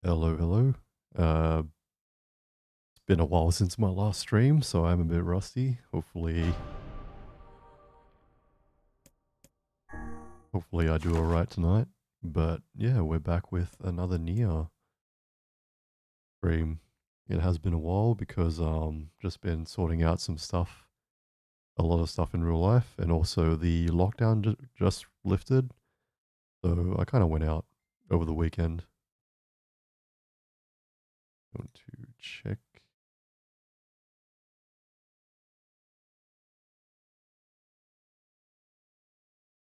Hello, hello. It's been a while since my last stream, so I'm a bit rusty. Hopefully I do alright tonight. But yeah, we're back with another NieR stream. It has been a while because just been sorting out some stuff, a lot of stuff in real life, and also the lockdown just lifted. So I kind of went out over the weekend. Want to check.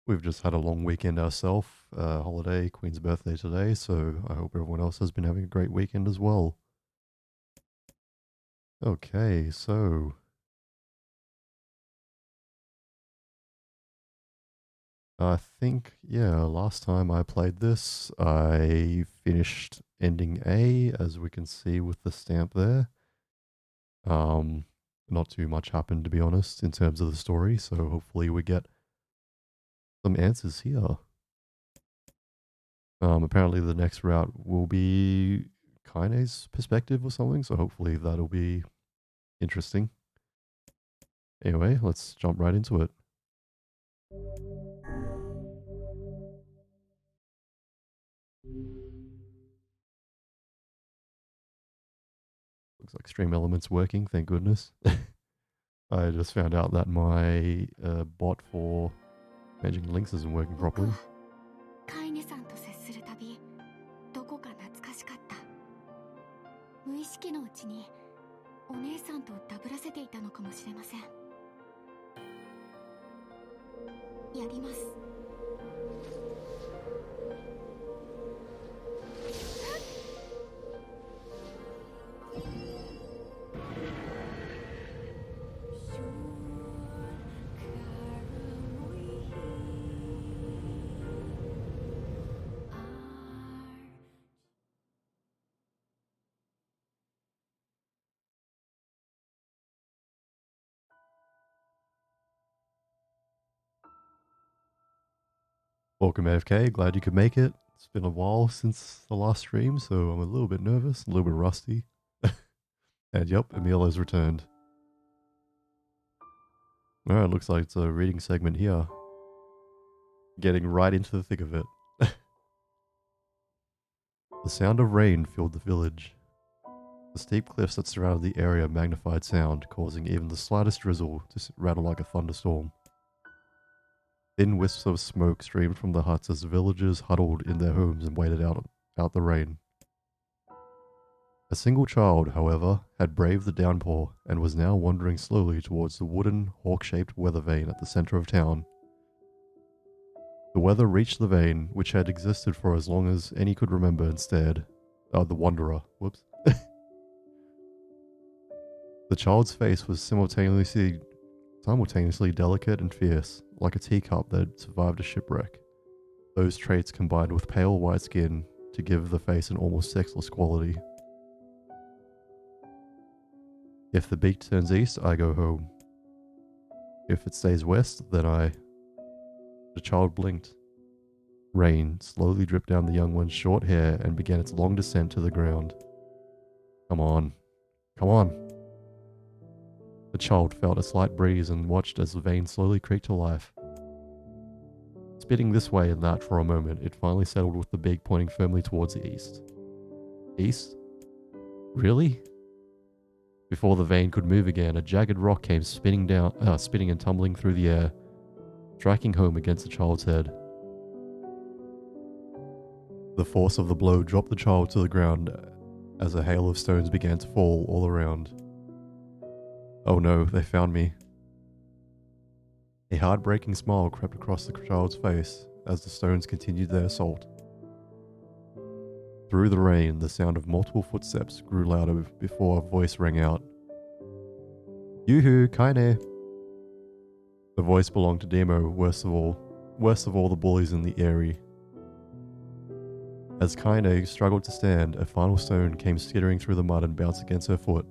We've just had a long weekend ourselves, holiday, Queen's birthday today, so I hope everyone else has been having a great weekend as well. Okay, so I think, yeah, last time I played this, I finished ending A, as we can see with the stamp there. Um, Not too much happened, to be honest, in terms of the story, so hopefully we get some answers here. Apparently the next route will be Kaine's perspective or something, so hopefully that'll be interesting. Anyway, let's jump right into it. Looks like Stream Element's working, thank goodness. I just found out that my bot for managing links isn't working properly. 飼い主さんと接するたび、どこか懐かしかった。無意識のうちにお姉さんとダブらせていたのかもしれません。やります。Welcome AFK, glad you could make it. It's been a while since the last stream, so I'm a little bit nervous, a little bit rusty. And yep, Emil has returned. Alright, looks like it's a reading segment here. Getting right into the thick of it. The sound of rain filled the village. The steep cliffs that surrounded the area magnified sound, causing even the slightest drizzle to rattle like a thunderstorm. Thin wisps of smoke streamed from the huts as the villagers huddled in their homes and waited out the rain. A single child, however, had braved the downpour and was now wandering slowly towards the wooden, hawk-shaped weather vane at the center of town. The weather reached the vane, which had existed for as long as any could remember, and stared. The wanderer. Whoops. The child's face was simultaneously delicate and fierce, like a teacup that had survived a shipwreck. Those traits combined with pale white skin to give the face an almost sexless quality. If the beak turns east, I go home. If it stays west, then I... The child blinked. Rain slowly dripped down the young one's short hair and began its long descent to the ground. Come on. Come on. The child felt a slight breeze and watched as the vein slowly creaked to life. Spitting this way and that for a moment, it finally settled with the beak pointing firmly towards the east. East? Really? Before the vein could move again, a jagged rock came spinning and tumbling through the air, striking home against the child's head. The force of the blow dropped the child to the ground as a hail of stones began to fall all around. Oh no, they found me. A heartbreaking smile crept across the child's face as the stones continued their assault. Through the rain, the sound of multiple footsteps grew louder before a voice rang out. Yoo-hoo, Kaine! The voice belonged to Demo, worst of all the bullies in the Eyrie. As Kaine struggled to stand, a final stone came skittering through the mud and bounced against her foot.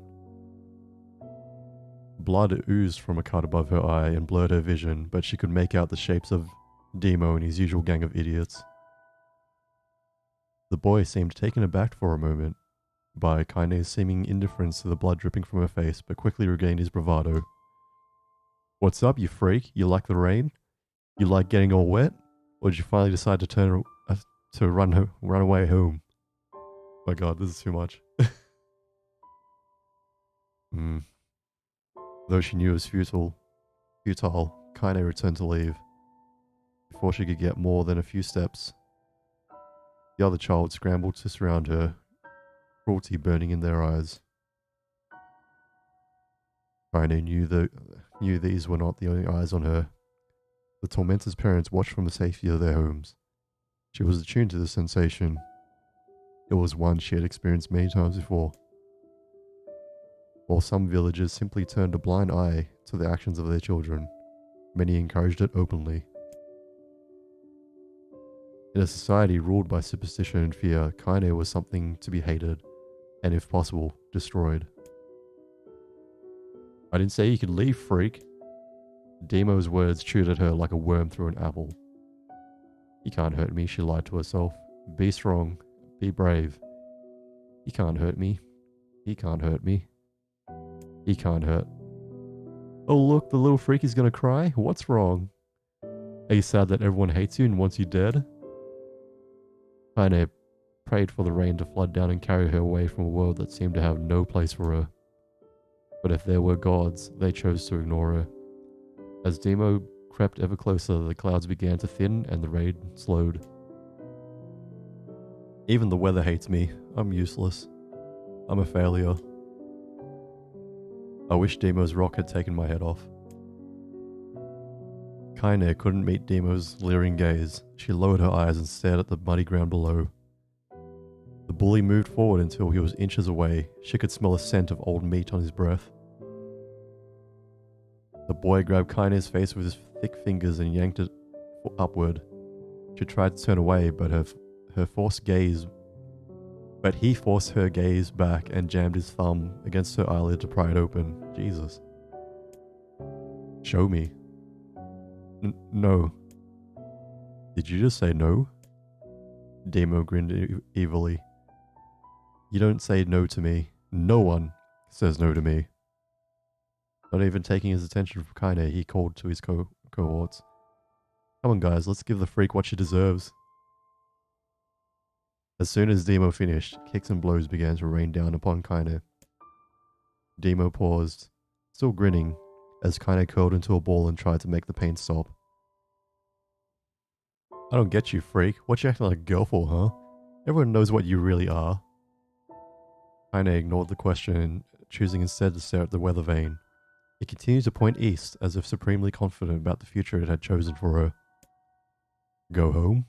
Blood oozed from a cut above her eye and blurred her vision, but she could make out the shapes of Demo and his usual gang of idiots. The boy seemed taken aback for a moment by Kaine's seeming indifference to the blood dripping from her face, but quickly regained his bravado. What's up, you freak? You like the rain? You like getting all wet? Or did you finally decide to run away home? My god, this is too much. Though she knew it was futile, Kaine returned to leave. Before she could get more than a few steps, the other child scrambled to surround her, cruelty burning in their eyes. Kaine knew these were not the only eyes on her. The tormentor's parents watched from the safety of their homes. She was attuned to the sensation. It was one she had experienced many times before. While some villagers simply turned a blind eye to the actions of their children, many encouraged it openly. In a society ruled by superstition and fear, Kaine was something to be hated, and if possible, destroyed. I didn't say you could leave, freak. Demo's words chewed at her like a worm through an apple. He can't hurt me, she lied to herself. Be strong. Be brave. He can't hurt me. He can't hurt me. He can't hurt. Oh look, the little freak is gonna cry? What's wrong? Are you sad that everyone hates you and wants you dead? Kaine prayed for the rain to flood down and carry her away from a world that seemed to have no place for her. But if there were gods, they chose to ignore her. As Demo crept ever closer, the clouds began to thin and the rain slowed. Even the weather hates me. I'm useless. I'm a failure. I wish Demo's rock had taken my head off. Kaine couldn't meet Demo's leering gaze. She lowered her eyes and stared at the muddy ground below. The bully moved forward until he was inches away. She could smell a scent of old meat on his breath. The boy grabbed Kaine's face with his thick fingers and yanked it upward. She tried to turn away, but he forced her gaze back and jammed his thumb against her eyelid to pry it open. Jesus. Show me. No. Did you just say no? Demo grinned evilly. You don't say no to me. No one says no to me. Not even taking his attention from Kaine, he called to his cohorts. Come on guys, let's give the freak what she deserves. As soon as Demo finished, kicks and blows began to rain down upon Kaine. Demo paused, still grinning, as Kaine curled into a ball and tried to make the pain stop. I don't get you, freak. What you acting like a girl for, huh? Everyone knows what you really are. Kaine ignored the question, choosing instead to stare at the weather vane. It continued to point east, as if supremely confident about the future it had chosen for her. Go home?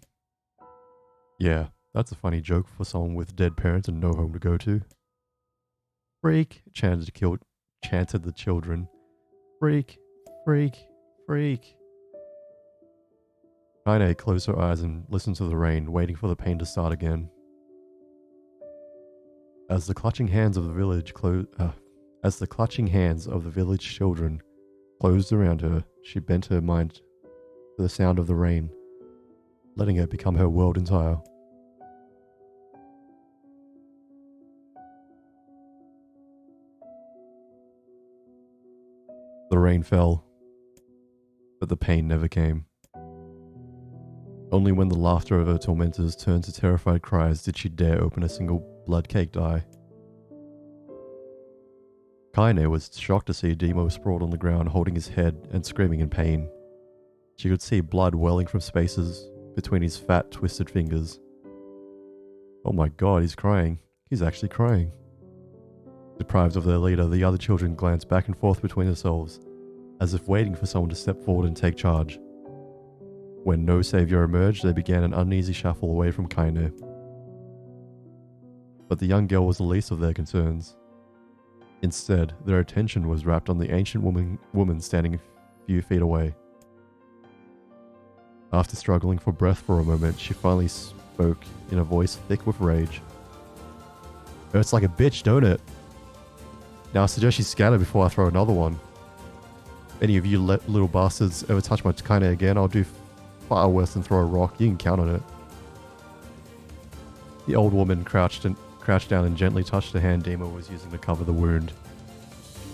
Yeah, that's a funny joke for someone with dead parents and no home to go to. Freak, chanted the children. Freak, freak, freak. Kaine closed her eyes and listened to the rain, waiting for the pain to start again. As the clutching hands of the village children closed around her, she bent her mind to the sound of the rain, letting it become her world entire. The rain fell, but the pain never came. Only when the laughter of her tormentors turned to terrified cries did she dare open a single blood-caked eye. Kaine was shocked to see Demo sprawled on the ground holding his head and screaming in pain. She could see blood welling from spaces between his fat, twisted fingers. Oh my god, he's crying. He's actually crying. Deprived of their leader, the other children glanced back and forth between themselves, as if waiting for someone to step forward and take charge. When no savior emerged, they began an uneasy shuffle away from Kaine. But the young girl was the least of their concerns. Instead, their attention was wrapped on the ancient woman standing a few feet away. After struggling for breath for a moment, she finally spoke in a voice thick with rage. Hurts like a bitch, don't it? Now I suggest you scatter before I throw another one. If any of you little bastards ever touch my Kaine again, I'll do far worse than throw a rock. You can count on it. The old woman crouched down and gently touched the hand Demo was using to cover the wound.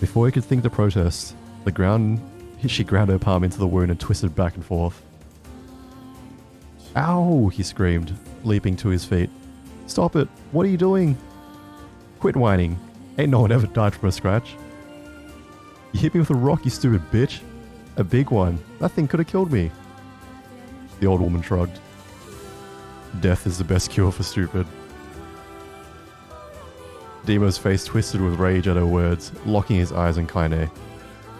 Before he could think to protest, she ground her palm into the wound and twisted back and forth. Ow! He screamed, leaping to his feet. Stop it! What are you doing? Quit whining. Ain't no one ever died from a scratch. You hit me with a rock, you stupid bitch. A big one. That thing could have killed me. The old woman shrugged. Death is the best cure for stupid. Demo's face twisted with rage at her words, locking his eyes on Kaine.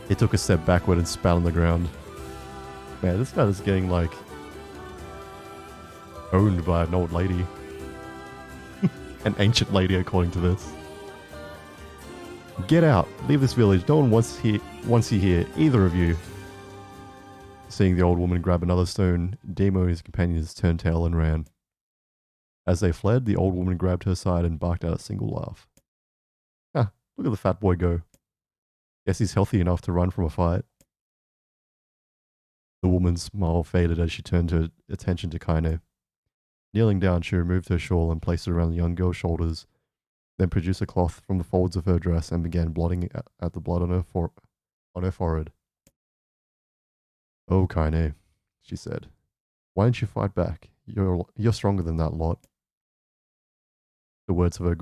He took a step backward and spat on the ground. Man, this guy is getting, like, owned by an old lady. An ancient lady, according to this. Get out! Leave this village. No one wants you here. Either of you. Seeing the old woman grab another stone, Demo and his companions turned tail and ran. As they fled, the old woman grabbed her side and barked out a single laugh. Ah, look at the fat boy go. Guess he's healthy enough to run from a fight. The woman's smile faded as she turned her attention to Kaine. Kneeling down, she removed her shawl and placed it around the young girl's shoulders, then produced a cloth from the folds of her dress and began blotting at the blood on her forehead. Oh, Kaine, she said. Why didn't you fight back? You're stronger than that lot. The words of her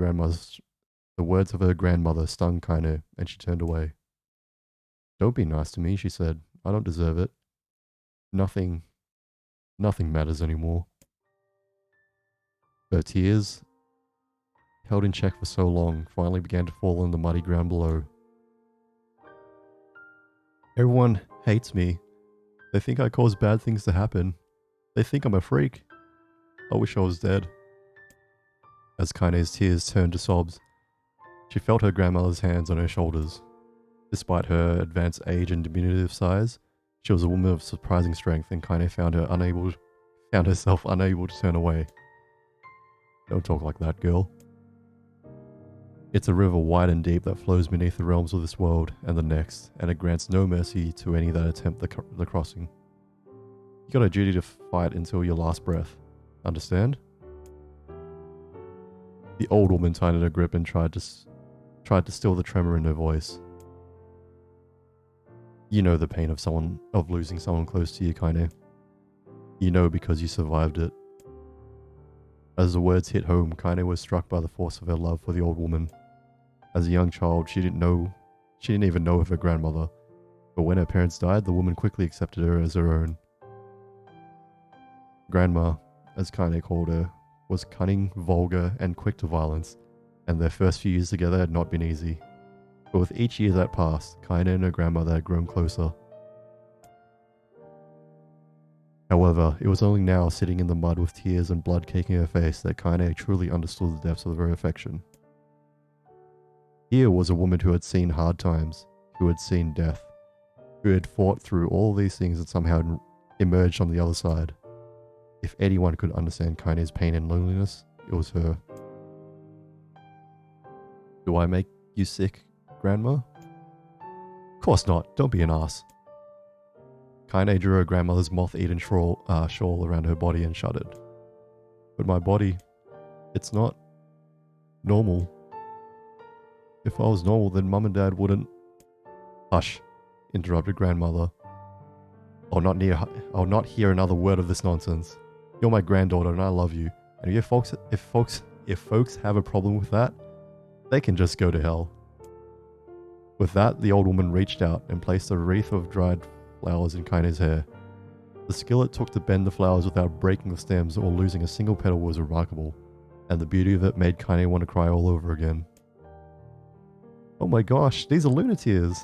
grandmother stung Kaine, and she turned away. Don't be nice to me, she said. I don't deserve it. Nothing matters anymore. Her tears, held in check for so long, finally began to fall on the muddy ground below. Everyone hates me. They think I cause bad things to happen. They think I'm a freak. I wish I was dead. As Kaine's tears turned to sobs, she felt her grandmother's hands on her shoulders. Despite her advanced age and diminutive size, she was a woman of surprising strength, and Kaine found herself unable to turn away. Don't talk like that, girl. It's a river wide and deep that flows beneath the realms of this world and the next, and it grants no mercy to any that attempt the crossing. You got a duty to fight until your last breath. Understand? The old woman tightened her grip and tried to still the tremor in her voice. You know the pain of losing someone close to you, Kaine. You know because you survived it. As the words hit home, Kaine was struck by the force of her love for the old woman. As a young child, she didn't even know of her grandmother, but when her parents died, the woman quickly accepted her as her own. Grandma, as Kaine called her, was cunning, vulgar, and quick to violence, and their first few years together had not been easy. But with each year that passed, Kaine and her grandmother had grown closer. However, it was only now, sitting in the mud with tears and blood caking her face, that Kaine truly understood the depths of her affection. Here was a woman who had seen hard times, who had seen death, who had fought through all these things and somehow emerged on the other side. If anyone could understand Kaine's pain and loneliness, it was her. Do I make you sick, Grandma? Of course not. Don't be an ass. Kaine drew her grandmother's moth-eaten shawl around her body and shuddered. But my body, it's not normal. If I was normal, then Mum and Dad wouldn't... Hush, interrupted Grandmother. I'll not hear another word of this nonsense. You're my granddaughter and I love you. And if folks have a problem with that, they can just go to hell. With that, the old woman reached out and placed a wreath of dried flowers in Kaine's hair. The skill it took to bend the flowers without breaking the stems or losing a single petal was remarkable, and the beauty of it made Kaine want to cry all over again. Oh my gosh, these are Lunar tears!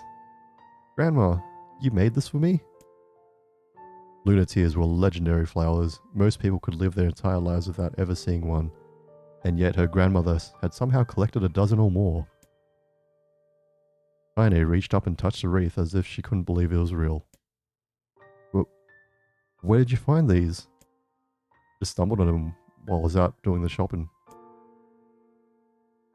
Grandma, you made this for me? Lunar tears were legendary flowers. Most people could live their entire lives without ever seeing one, and yet her grandmother had somehow collected a dozen or more. Kaine reached up and touched the wreath as if she couldn't believe it was real. Where did you find these? Just stumbled on them while I was out doing the shopping.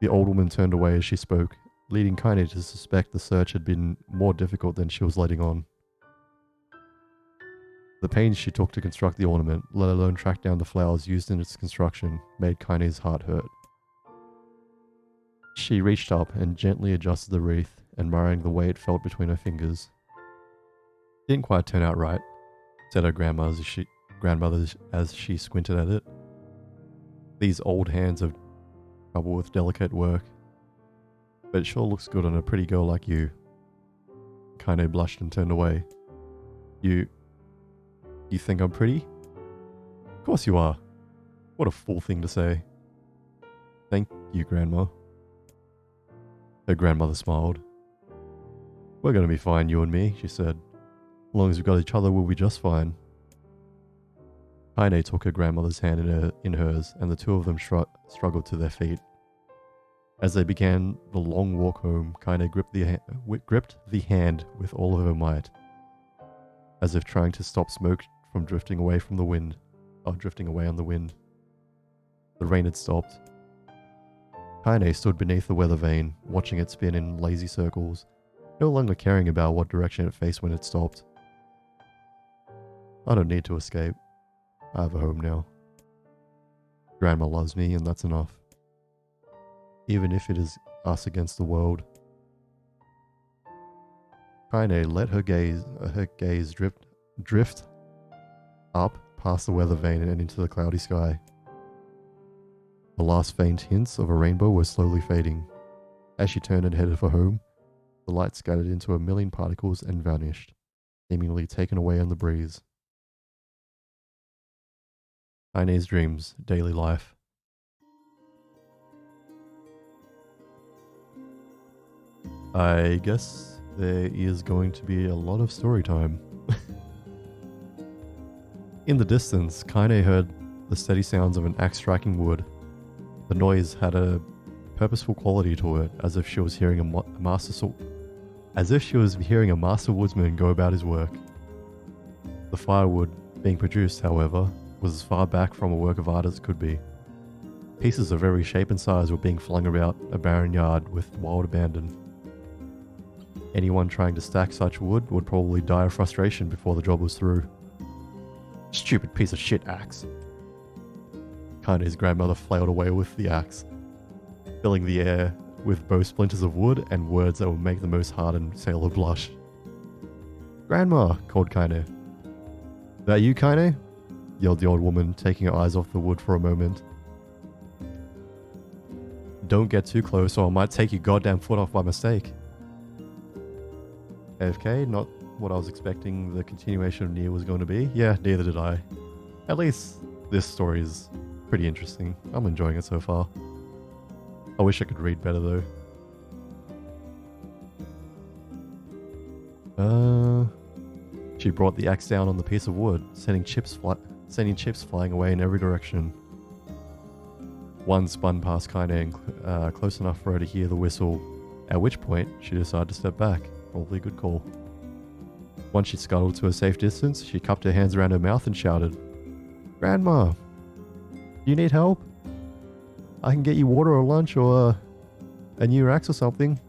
The old woman turned away as she spoke, leading Kaine to suspect the search had been more difficult than she was letting on. The pains she took to construct the ornament, let alone track down the flowers used in its construction, made Kaine's heart hurt. She reached up and gently adjusted the wreath, admiring the way it felt between her fingers. Didn't quite turn out right, said her grandmother as she squinted at it. These old hands have trouble with delicate work, but it sure looks good on a pretty girl like you. Kaine blushed and turned away. You think I'm pretty? Of course you are. What a fool thing to say. Thank you, Grandma. Her grandmother smiled. We're going to be fine, you and me, she said. As long as we've got each other, we'll be just fine. Kaine took her grandmother's hand in hers, and the two of them struggled to their feet. As they began the long walk home, Kaine gripped the hand with all of her might, as if trying to stop smoke from drifting away on the wind. The rain had stopped. Kaine stood beneath the weather vane, watching it spin in lazy circles, no longer caring about what direction it faced when it stopped. I don't need to escape. I have a home now. Grandma loves me, and that's enough. Even if it is us against the world. Kaine let her gaze drift up past the weather vane and into the cloudy sky. The last faint hints of a rainbow were slowly fading. As she turned and headed for home, the light scattered into a million particles and vanished, seemingly taken away on the breeze. Kaine's dreams, daily life. I guess there is going to be a lot of story time. In the distance, Kaine heard the steady sounds of an axe striking wood. The noise had a purposeful quality to it, as if she was hearing a master woodsman go about his work. The firewood being produced, however, was as far back from a work of art as it could be. Pieces of every shape and size were being flung about a barren yard with wild abandon. Anyone trying to stack such wood would probably die of frustration before the job was through. Stupid piece of shit axe. Kaine's grandmother flailed away with the axe, filling the air with both splinters of wood and words that would make the most hardened sailor blush. Grandma, called Kaine. That you, Kaine? Yelled the old woman, taking her eyes off the wood for a moment. Don't get too close or I might take your goddamn foot off by mistake. AFK, not what I was expecting the continuation of NieR was going to be. Yeah, neither did I. At least this story is pretty interesting. I'm enjoying it so far. I wish I could read better though. She brought the axe down on the piece of wood, sending chips flying away in every direction. One spun past Kaine close enough for her to hear the whistle, at which point she decided to step back. Probably a good call. Once she scuttled to a safe distance, she cupped her hands around her mouth and shouted, Grandma, do you need help? I can get you water or lunch or a new axe or something.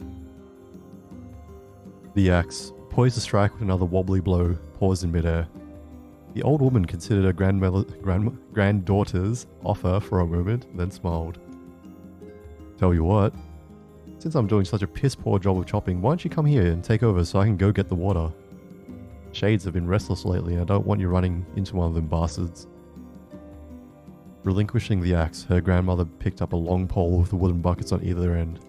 The axe, poised to strike with another wobbly blow, paused in midair. The old woman considered her granddaughter's offer for a moment, then smiled. Tell you what, since I'm doing such a piss-poor job of chopping, why don't you come here and take over so I can go get the water? Shades have been restless lately and I don't want you running into one of them bastards. Relinquishing the axe, her grandmother picked up a long pole with the wooden buckets on either end.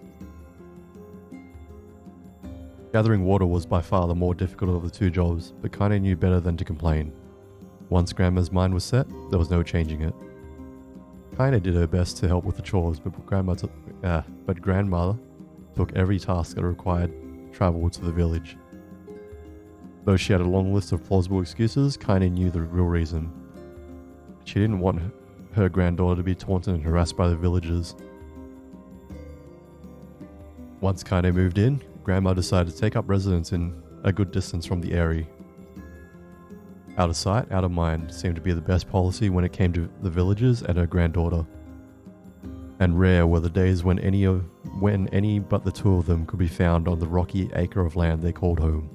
Gathering water was by far the more difficult of the two jobs, but Kaine knew better than to complain. Once Grandma's mind was set, there was no changing it. Kaine did her best to help with the chores, but Grandmother took every task that required travel to the village. Though she had a long list of plausible excuses, Kaine knew the real reason. She didn't want her granddaughter to be taunted and harassed by the villagers. Once Kaine moved in, Grandma decided to take up residence in a good distance from the Eyrie. Out of sight, out of mind seemed to be the best policy when it came to the villagers and her granddaughter. And rare were the days when any but the two of them could be found on the rocky acre of land they called home.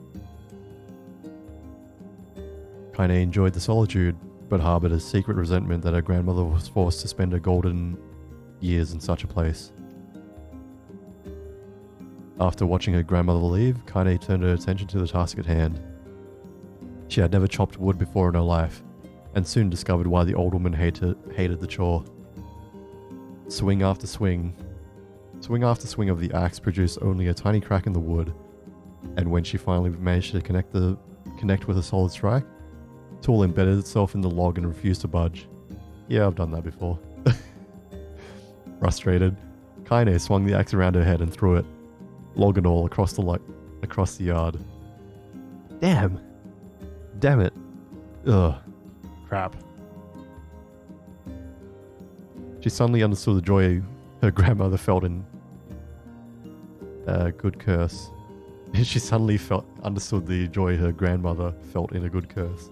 Kaine enjoyed the solitude, but harbored a secret resentment that her grandmother was forced to spend her golden years in such a place. After watching her grandmother leave, Kaine turned her attention to the task at hand. She had never chopped wood before in her life, and soon discovered why the old woman hated the chore. Swing after swing of the axe produced only a tiny crack in the wood, and when she finally managed to connect with a solid strike, the tool embedded itself in the log and refused to budge. Yeah, I've done that before. Frustrated, Kaine swung the axe around her head and threw it, log and all, across the yard. Damn it. Ugh. Crap. She suddenly understood the joy her grandmother felt in a good curse. She suddenly understood the joy her grandmother felt in a good curse.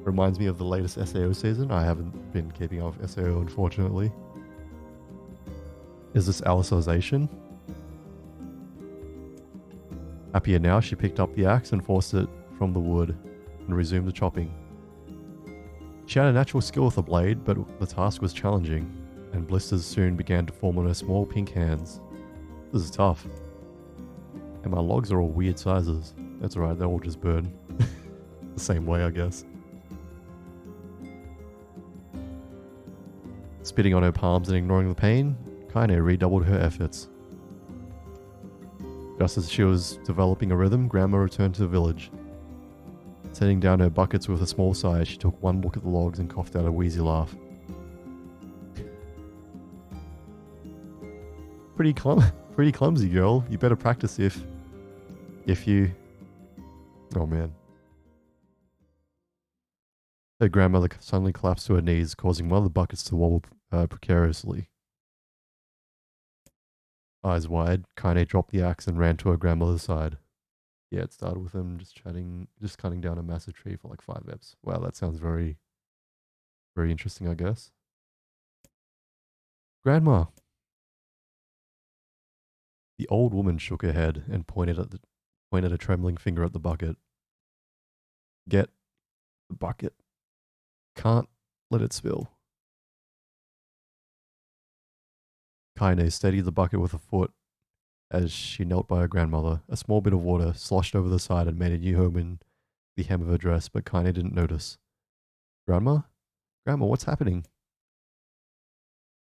Reminds me of the latest SAO season. I haven't been keeping up with SAO, unfortunately. Is this Alicization? Happier now, she picked up the axe and forced it from the wood and resumed the chopping. She had a natural skill with the blade, but the task was challenging, and blisters soon began to form on her small pink hands. This is tough. And my logs are all weird sizes. That's alright, they'll all just burn. The same way, I guess. Spitting on her palms and ignoring the pain, Kaine redoubled her efforts. Just as she was developing a rhythm, Grandma returned to the village. Setting down her buckets with a small sigh, she took one look at the logs and coughed out a wheezy laugh. Pretty clumsy, girl. You better practice if you... Oh man. Her grandmother suddenly collapsed to her knees, causing one of the buckets to wobble precariously. Eyes wide, Kaine dropped the axe and ran to her grandmother's side. Yeah, it started with them just cutting down a massive tree for like 5 eps. Wow, that sounds very, very interesting, I guess. Grandma! The old woman shook her head and pointed a trembling finger at the bucket. Get the bucket. Can't let it spill. Kaine steadied the bucket with a foot as she knelt by her grandmother. A small bit of water sloshed over the side and made a new home in the hem of her dress, but Kaine didn't notice. Grandma? Grandma, what's happening?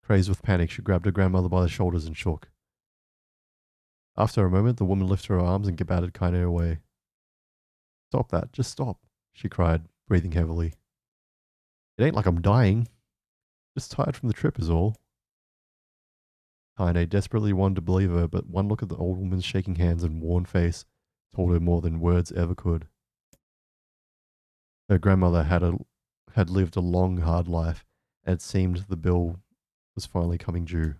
Crazed with panic, she grabbed her grandmother by the shoulders and shook. After a moment, the woman lifted her arms and batted Kaine away. Stop that, just stop, she cried, breathing heavily. It ain't like I'm dying. Just tired from the trip is all. Kaine desperately wanted to believe her, but one look at the old woman's shaking hands and worn face told her more than words ever could. Her grandmother had lived a long, hard life, and it seemed the bill was finally coming due.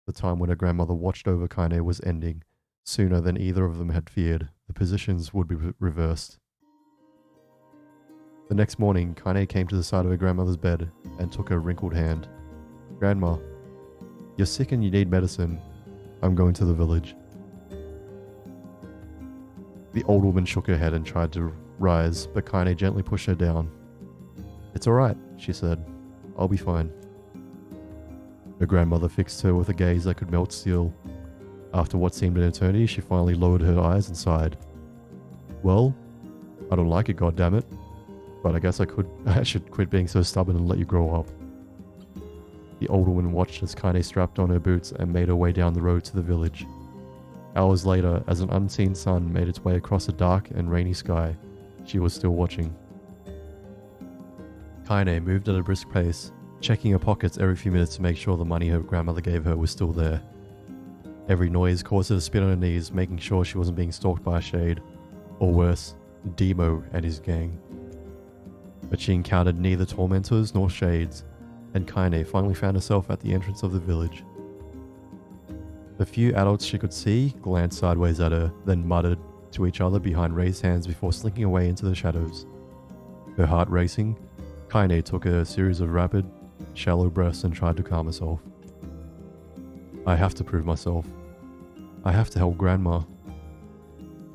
The time when her grandmother watched over Kaine was ending. Sooner than either of them had feared, the positions would be reversed. The next morning, Kaine came to the side of her grandmother's bed and took her wrinkled hand. Grandma, you're sick and you need medicine. I'm going to the village. The old woman shook her head and tried to rise, but Kaine gently pushed her down. It's alright, she said. I'll be fine. Her grandmother fixed her with a gaze that could melt steel. After what seemed an eternity, she finally lowered her eyes and sighed. Well, I don't like it, goddammit. But I guess I should quit being so stubborn and let you grow up. The old woman watched as Kaine strapped on her boots and made her way down the road to the village. Hours later, as an unseen sun made its way across a dark and rainy sky, she was still watching. Kaine moved at a brisk pace, checking her pockets every few minutes to make sure the money her grandmother gave her was still there. Every noise caused her to spin on her knees, making sure she wasn't being stalked by a shade, or worse, Demo and his gang. But she encountered neither tormentors nor shades, and Kaine finally found herself at the entrance of the village. The few adults she could see glanced sideways at her, then muttered to each other behind raised hands before slinking away into the shadows. Her heart racing, Kaine took a series of rapid, shallow breaths and tried to calm herself. I have to prove myself. I have to help Grandma.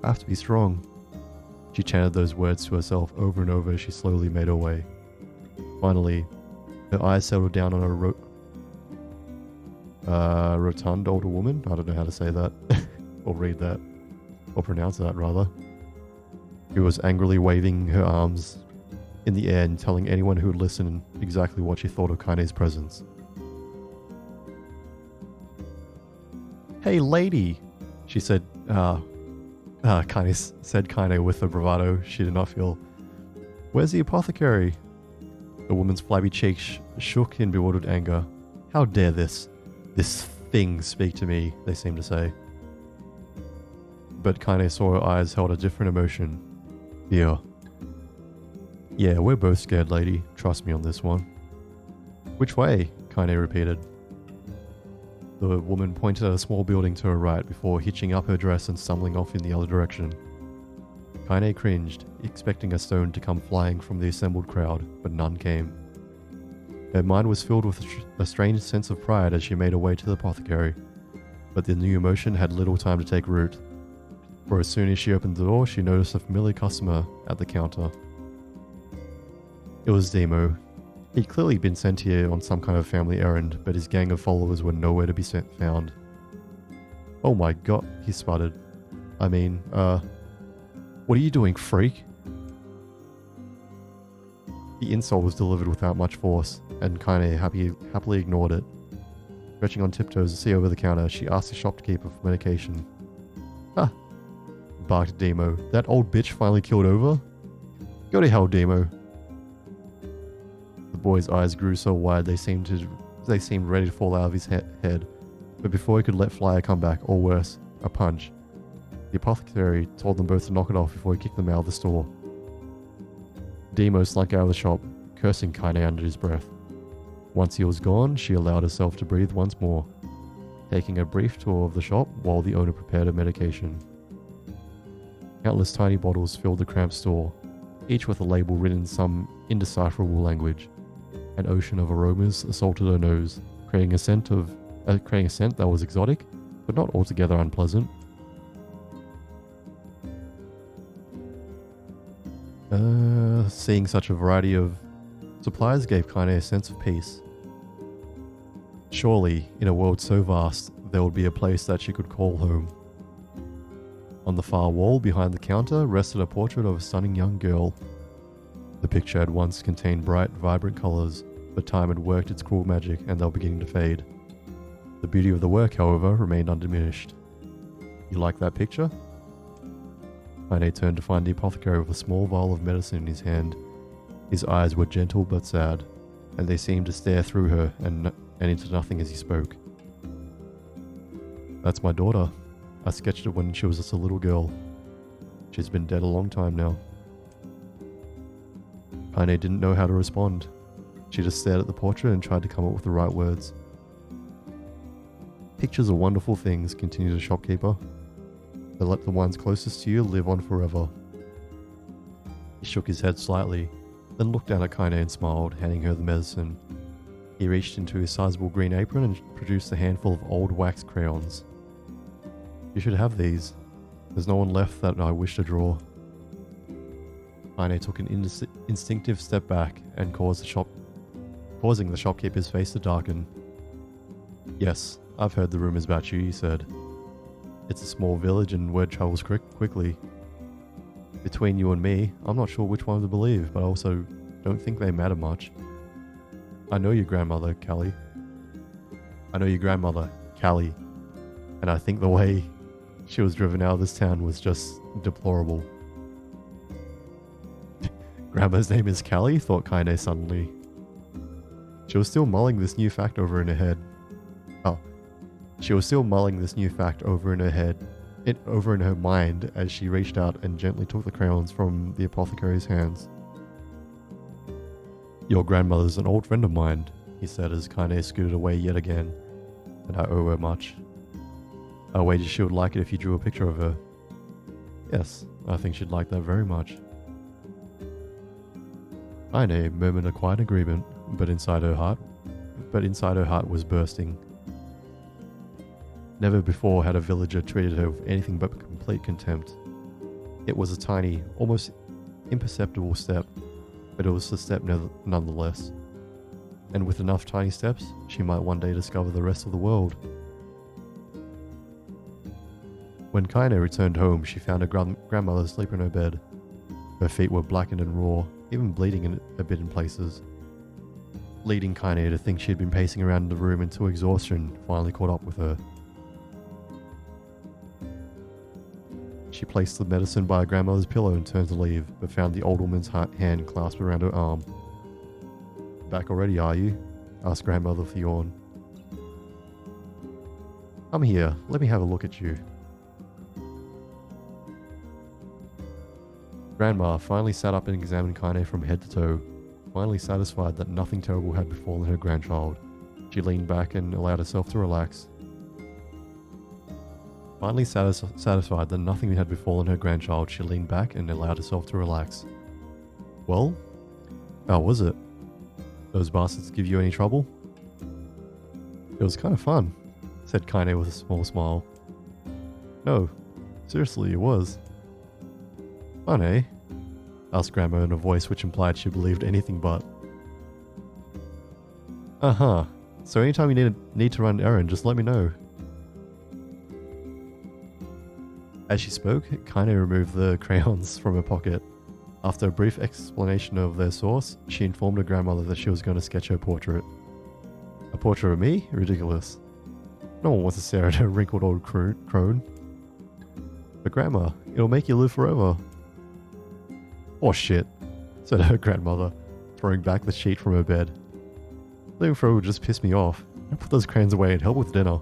I have to be strong. She chanted those words to herself over and over as she slowly made her way. Finally, her eyes settled down on a rotund older woman. I don't know how to say that, or read that, or pronounce that rather. Who was angrily waving her arms in the air and telling anyone who would listen exactly what she thought of Kaine's presence. "Hey lady," she said, Kaine with a bravado she did not feel. "Where's the apothecary?" The woman's flabby cheeks shook in bewildered anger. "How dare this thing speak to me," they seemed to say. But Kaine saw her eyes held a different emotion. Fear. "Yeah, we're both scared, lady. Trust me on this one." "Which way?" Kaine repeated. The woman pointed at a small building to her right before hitching up her dress and stumbling off in the other direction. Kaine cringed, expecting a stone to come flying from the assembled crowd, but none came. Her mind was filled with a strange sense of pride as she made her way to the apothecary, but the new emotion had little time to take root, for as soon as she opened the door, she noticed a familiar customer at the counter. It was Demo. He'd clearly been sent here on some kind of family errand, but his gang of followers were nowhere to be found. "Oh my god," he sputtered. "What are you doing, freak?" The insult was delivered without much force, and Kaine happily ignored it. Stretching on tiptoes to see over the counter, she asked the shopkeeper for medication. "Ah," barked Demo. "That old bitch finally killed over? Go to hell, Demo." The boy's eyes grew so wide they seemed ready to fall out of his head, but before he could let fly a comeback, or worse, a punch, the apothecary told them both to knock it off before he kicked them out of the store. Demo slunk out of the shop, cursing Kaine under his breath. Once he was gone, she allowed herself to breathe once more, taking a brief tour of the shop while the owner prepared her medication. Countless tiny bottles filled the cramped store, each with a label written in some indecipherable language. An ocean of aromas assaulted her nose, creating a scent that was exotic, but not altogether unpleasant. Seeing such a variety of supplies gave Kaine a sense of peace. Surely, in a world so vast, there would be a place that she could call home. On the far wall behind the counter rested a portrait of a stunning young girl. The picture had once contained bright, vibrant colours, but time had worked its cruel magic and they were beginning to fade. The beauty of the work, however, remained undiminished. "You like that picture?" Kaine turned to find the apothecary with a small vial of medicine in his hand. His eyes were gentle but sad, and they seemed to stare through her and into nothing as he spoke. "That's my daughter. I sketched it when she was just a little girl. She's been dead a long time now." Kaine didn't know how to respond. She just stared at the portrait and tried to come up with the right words. "Pictures are wonderful things," continued the shopkeeper. "They let the ones closest to you live on forever." He shook his head slightly, then looked down at Kaine and smiled, handing her the medicine. He reached into his sizable green apron and produced a handful of old wax crayons. "You should have these. There's no one left that I wish to draw." Kaine took an instinctive step back and causing the shopkeeper's face to darken. "Yes, I've heard the rumors about you," he said. "It's a small village and word travels quickly. Between you and me, I'm not sure which one to believe, but I also don't think they matter much. I know your grandmother, Callie. And I think the way she was driven out of this town was just deplorable." "Grandma's name is Callie?" thought Kaine suddenly. She was still mulling this new fact over in her head. Over in her mind as she reached out and gently took the crayons from the apothecary's hands. "Your grandmother's an old friend of mine," he said as Kaine scooted away yet again, "and I owe her much. I wager she would like it if you drew a picture of her." "Yes, I think she'd like that very much." Kaine murmured a quiet agreement, but inside her heart was bursting. Never before had a villager treated her with anything but complete contempt. It was a tiny, almost imperceptible step, but it was a step nonetheless. And with enough tiny steps, she might one day discover the rest of the world. When Kaine returned home, she found her grandmother asleep in her bed. Her feet were blackened and raw, even bleeding a bit in places, leading Kaine to think she had been pacing around the room until exhaustion finally caught up with her. She placed the medicine by her grandmother's pillow and turned to leave, but found the old woman's hand clasped around her arm. "Back already, are you?" asked grandmother with a yawn. "Come here, let me have a look at you." Grandma finally sat up and examined Kaine from head to toe. Finally satisfied that nothing terrible had befallen her grandchild, she leaned back and allowed herself to relax. Finally satisfied that nothing had befallen her grandchild, she leaned back and allowed herself to relax. "Well, how was it? Those bastards give you any trouble?" "It was kind of fun," said Kaine with a small smile. "No, seriously, it was." "Fun, eh?" asked Grandma in a voice which implied she believed anything but. "Uh-huh. So anytime you need to run an errand, just let me know." As she spoke, Kaine removed the crayons from her pocket. After a brief explanation of their source, she informed her grandmother that she was going to sketch her portrait. "A portrait of me? Ridiculous. No one wants to stare at a wrinkled old crone." "But Grandma, it'll make you live forever." "Oh shit," said her grandmother, throwing back the sheet from her bed. "Living forever would just piss me off. I'll put those crayons away and help with dinner."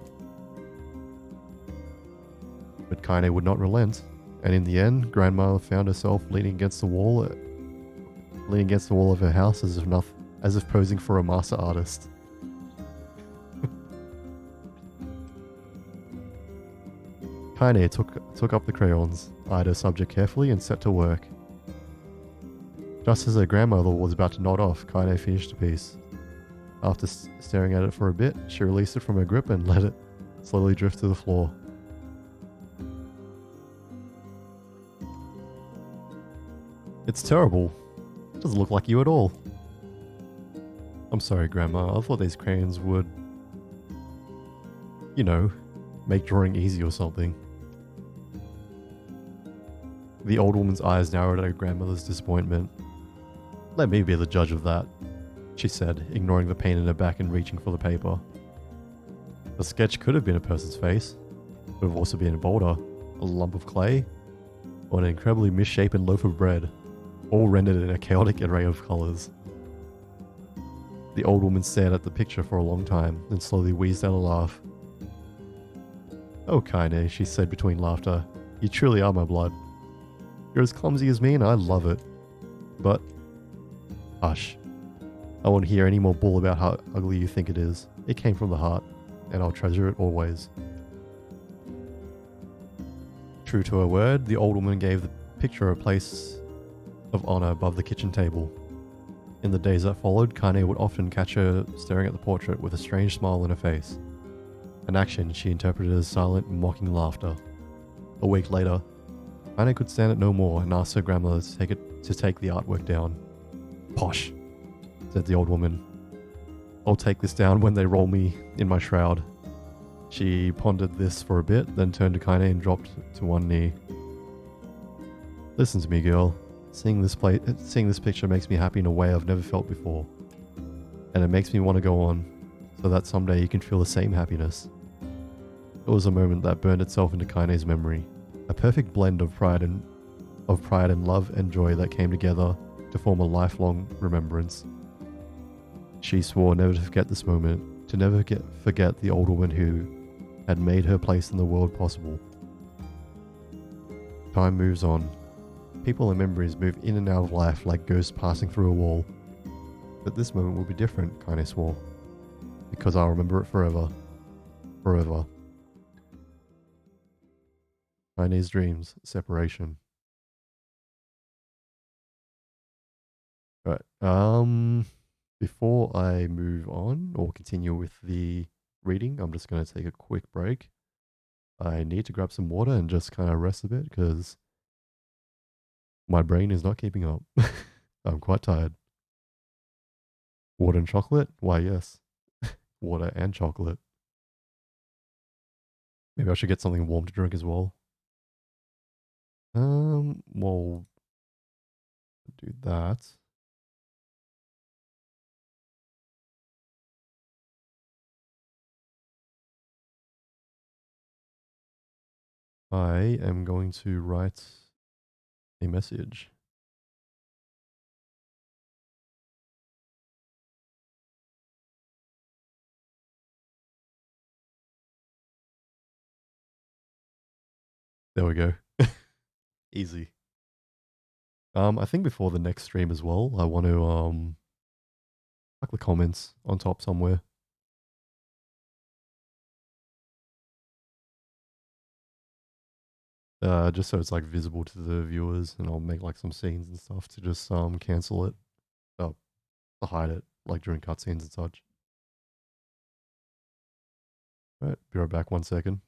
But Kaine would not relent, and in the end, Grandma found herself leaning against the wall of her house as if posing for a master artist. Kaine took up the crayons, eyed her subject carefully, and set to work. Just as her grandmother was about to nod off, Kaine finished the piece. After staring at it for a bit, she released it from her grip and let it slowly drift to the floor. "It's terrible. It doesn't look like you at all." "I'm sorry, Grandma. I thought these crayons would, make drawing easy or something." The old woman's eyes narrowed at her grandmother's disappointment. "Let me be the judge of that," she said, ignoring the pain in her back and reaching for the paper. The sketch could have been a person's face. It could have also been a boulder, a lump of clay, or an incredibly misshapen loaf of bread, all rendered in a chaotic array of colours. The old woman stared at the picture for a long time, then slowly wheezed out a laugh. "Oh, Kaine," she said between laughter, "you truly are my blood. You're as clumsy as me and I love it. But, hush. I won't hear any more bull about how ugly you think it is. It came from the heart, and I'll treasure it always." True to her word, the old woman gave the picture a place of honor above the kitchen table. In the days that followed, Kaine would often catch her staring at the portrait with a strange smile on her face, an action she interpreted as silent, mocking laughter. A week later, Kaine could stand it no more and asked her grandmother to take the artwork down. "Posh," said the old woman. "I'll take this down when they roll me in my shroud." She pondered this for a bit, then turned to Kaine and dropped to one knee. "Listen to me, girl. Seeing this picture makes me happy in a way I've never felt before. And it makes me want to go on, so that someday you can feel the same happiness." It was a moment that burned itself into Kaine's memory, a perfect blend of pride and love and joy that came together to form a lifelong remembrance. She swore never to forget this moment, to never forget the old woman who had made her place in the world possible. Time moves on. People and memories move in and out of life like ghosts passing through a wall. But this moment will be different, Kaine swore, because I'll remember it forever. Forever. Kaine's dreams, separation. Right. Before I move on or continue with the reading, I'm just going to take a quick break. I need to grab some water and just kind of rest a bit because My brain is not keeping up. I'm quite tired. Water and chocolate? Why, yes. Water and chocolate. Maybe I should get something warm to drink as well. Well, do that. I am going to write a message. There we go. Easy. I think before the next stream as well, I want to like the comments on top somewhere. Just so it's like visible to the viewers, and I'll make like some scenes and stuff to just cancel it, to hide it, like during cutscenes and such. All right, be right back. 1 second.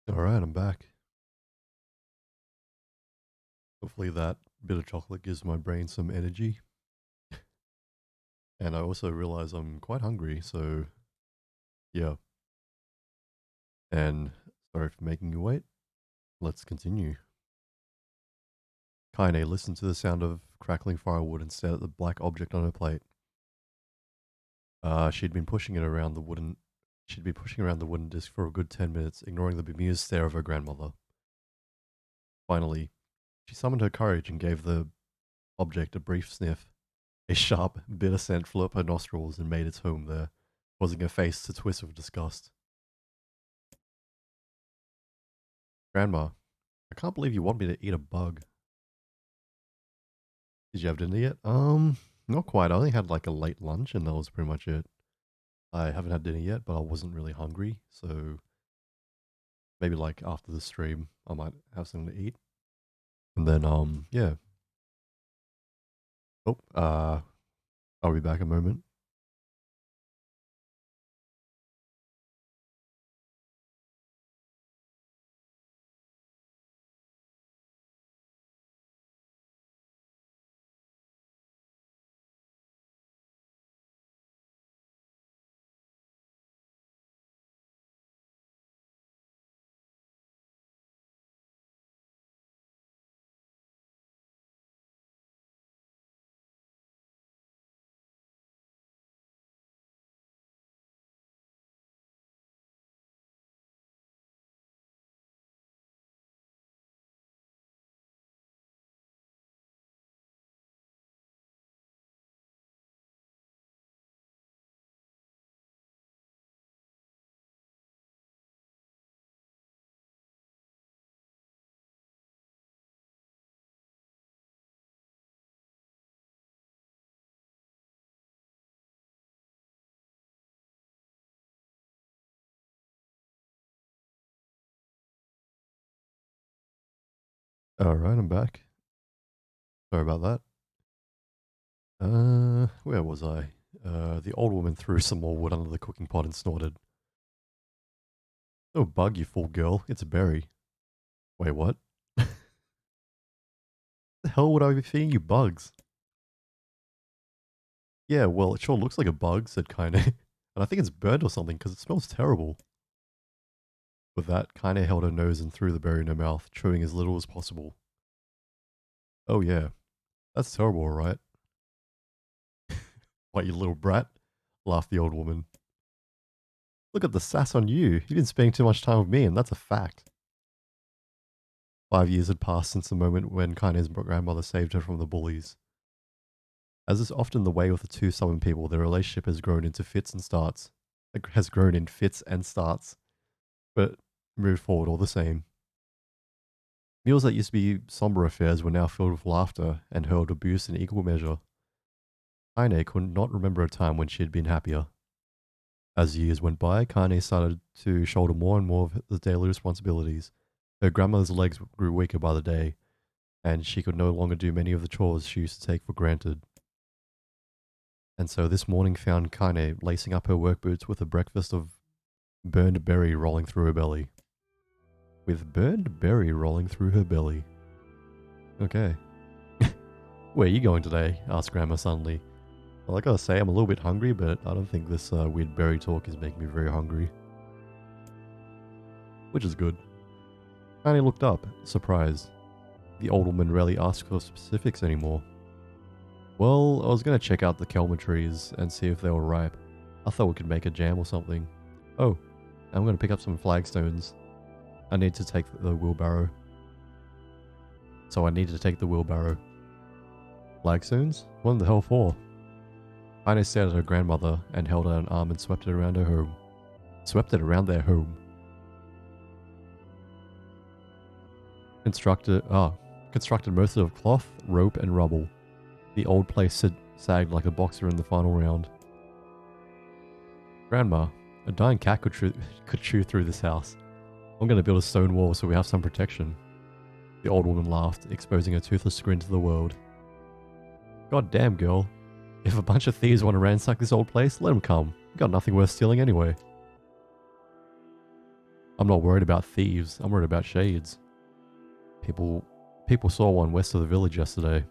Alright, I'm back. Hopefully that bit of chocolate gives my brain some energy. And I also realize I'm quite hungry, so yeah. And sorry for making you wait. Let's continue. Kaine listened to the sound of crackling firewood and stared at the black object on her plate. She'd been pushing around the wooden disc for a good 10 minutes, ignoring the bemused stare of her grandmother. Finally, she summoned her courage and gave the object a brief sniff. A sharp, bitter scent flew up her nostrils and made its home there, causing her face to twist with disgust. Grandma, I can't believe you want me to eat a bug. Did you have dinner yet? Not quite. I only had like a late lunch and that was pretty much it. I haven't had dinner yet, but I wasn't really hungry, so maybe like after the stream I might have something to eat. And then yeah. Oh, I'll be back a moment. Alright, I'm back. Sorry about that. Where was I? The old woman threw some more wood under the cooking pot and snorted. Oh, bug, you fool girl. It's a berry. Wait, what? The hell would I be feeding you bugs? Yeah, well, it sure looks like a bug, said Kaine. And I think it's burnt or something because it smells terrible. With that, Kaine held her nose and threw the berry in her mouth, chewing as little as possible. Oh yeah, that's terrible, alright. What, you little brat? Laughed the old woman. Look at the sass on you. You've been spending too much time with me, and that's a fact. 5 years had passed since the moment when Kaine's grandmother saved her from the bullies. As is often the way with the two stubborn people, their relationship has grown into fits and starts. It has grown in fits and starts, but moved forward all the same. Meals that used to be somber affairs were now filled with laughter and hurled abuse in equal measure. Kaine could not remember a time when she had been happier. As years went by, Kaine started to shoulder more and more of the daily responsibilities. Her grandmother's legs grew weaker by the day, and she could no longer do many of the chores she used to take for granted. And so this morning found Kaine lacing up her work boots with a breakfast of burned berry rolling through her belly. With burned berry rolling through her belly. Okay. Where are you going today? Asked Grandma suddenly. Well, I gotta say, I'm a little bit hungry, but I don't think this weird berry talk is making me very hungry. Which is good. Kaine looked up, surprised. The old woman rarely asked for specifics anymore. Well, I was gonna check out the kelma trees and see if they were ripe. I thought we could make a jam or something. Oh, I'm gonna pick up some flagstones. I need to take the wheelbarrow. So I need to take the wheelbarrow. Flagstones? What the hell for? Kaine stared at her grandmother and held out an arm and swept it around her home. Swept it around their home. Constructed mostly of cloth, rope, and rubble. The old place sagged like a boxer in the final round. Grandma, a dying cat could chew through this house. I'm going to build a stone wall so we have some protection. The old woman laughed, exposing a toothless grin to the world. God damn, girl. If a bunch of thieves want to ransack this old place, let them come. We got nothing worth stealing anyway. I'm not worried about thieves. I'm worried about shades. People saw one west of the village yesterday.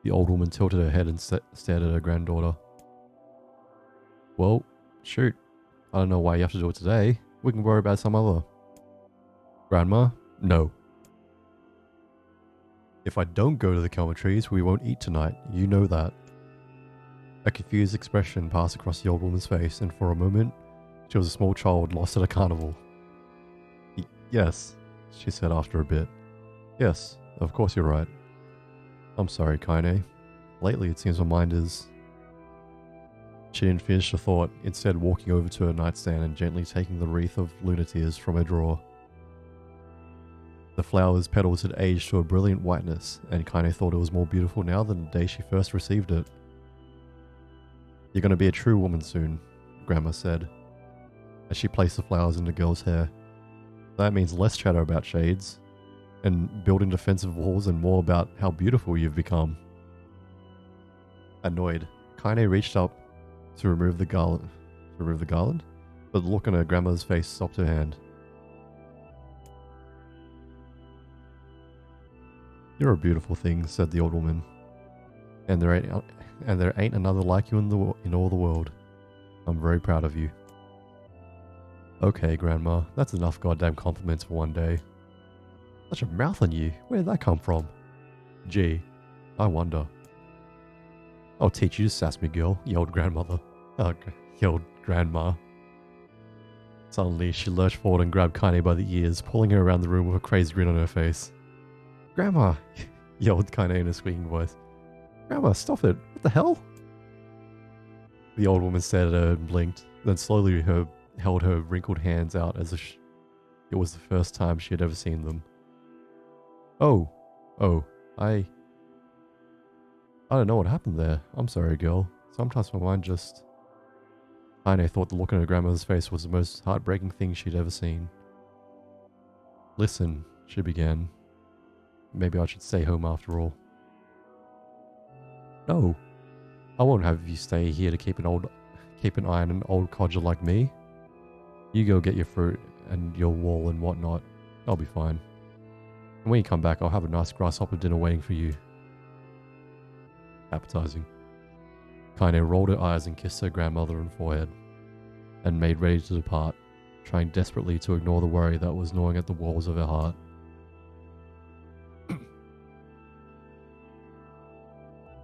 The old woman tilted her head and stared at her granddaughter. Well, shoot. I don't know why you have to do it today. We can worry about some other. Grandma? No. If I don't go to the Kelma trees, we won't eat tonight. You know that. A confused expression passed across the old woman's face, and for a moment, she was a small child lost at a carnival. Yes, she said after a bit. Yes, of course you're right. I'm sorry, Kaine. Lately it seems my mind is... She didn't finish the thought, instead walking over to her nightstand and gently taking the wreath of lunatears from her drawer. The flower's petals had aged to a brilliant whiteness, and Kaine thought it was more beautiful now than the day she first received it. You're going to be a true woman soon, Grandma said, as she placed the flowers in the girl's hair. That means less chatter about shades, and building defensive walls, and more about how beautiful you've become. Annoyed, Kaine reached up to remove the garland, but the look on her grandmother's face stopped her hand. You're a beautiful thing, said the old woman, and there ain't another like you in all the world. I'm very proud of you. Okay, Grandma, that's enough goddamn compliments for one day. Such a mouth on you. Where did that come from? Gee, I wonder. I'll teach you to sass me, girl, yelled grandmother. Yelled grandma. Suddenly, she lurched forward and grabbed Kaine by the ears, pulling her around the room with a crazed grin on her face. Grandma, yelled Kaine in a squeaking voice. Grandma, stop it. What the hell? The old woman stared at her and blinked, then slowly held her wrinkled hands out as if it was the first time she had ever seen them. Oh, I don't know what happened there. I'm sorry, girl. Sometimes my mind just... Kaine thought the look on her grandmother's face was the most heartbreaking thing she'd ever seen. Listen, she began. Maybe I should stay home after all. No, I won't have you stay here to keep an eye on an old codger like me. You go get your fruit and your wool and whatnot. I'll be fine. And when you come back, I'll have a nice grasshopper dinner waiting for you. Appetizing. Kaine rolled her eyes and kissed her grandmother on the forehead, and made ready to depart, trying desperately to ignore the worry that was gnawing at the walls of her heart.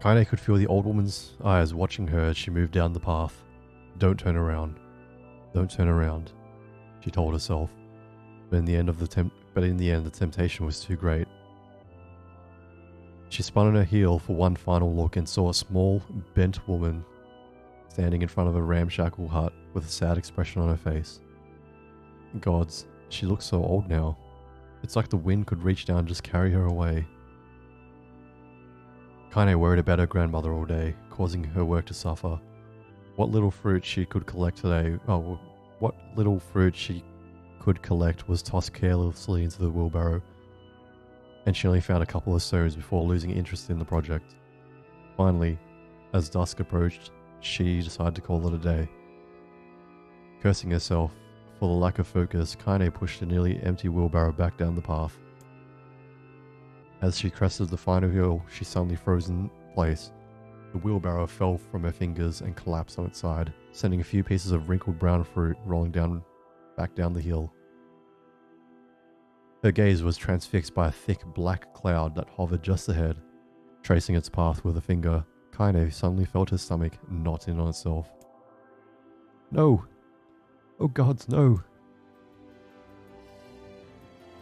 Kaine could feel the old woman's eyes watching her as she moved down the path. Don't turn around. Don't turn around, she told herself. But in the end, the temptation was too great. She spun on her heel for one final look and saw a small, bent woman standing in front of a ramshackle hut with a sad expression on her face. Gods, she looks so old now. It's like the wind could reach down and just carry her away. Kaine worried about her grandmother all day, causing her work to suffer. What little fruit she could collect was tossed carelessly into the wheelbarrow, and she only found a couple of stones before losing interest in the project. Finally, as dusk approached, she decided to call it a day. Cursing herself for the lack of focus, Kaine pushed the nearly empty wheelbarrow back down the path. As she crested the final hill, she suddenly froze in place. The wheelbarrow fell from her fingers and collapsed on its side, sending a few pieces of wrinkled brown fruit rolling back down the hill. Her gaze was transfixed by a thick black cloud that hovered just ahead. Tracing its path with a finger, Kaine suddenly felt her stomach knot in on itself. No! Oh gods, no!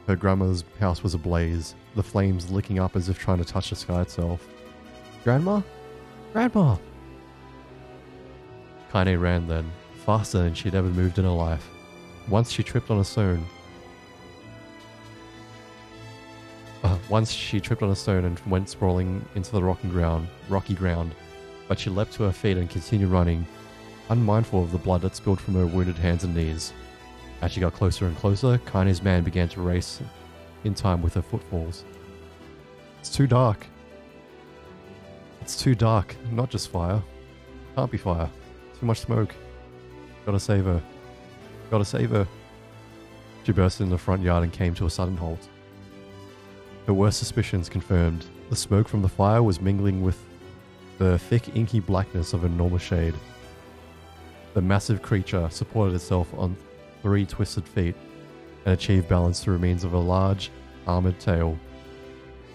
Her grandmother's house was ablaze, the flames licking up as if trying to touch the sky itself. Grandma? Grandma! Kaine ran then, faster than she'd ever moved in her life. Once she tripped on a stone and went sprawling into the rocky ground, but she leapt to her feet and continued running, unmindful of the blood that spilled from her wounded hands and knees. As she got closer and closer, Kaine's man began to race in time with her footfalls. It's too dark. It's too dark. Not just fire. Can't be fire. Too much smoke. Gotta save her. Gotta save her. She burst into the front yard and came to a sudden halt. Her worst suspicions confirmed. The smoke from the fire was mingling with the thick, inky blackness of an enormous shade. The massive creature supported itself on 3 twisted feet and achieved balance through means of a large, armored tail.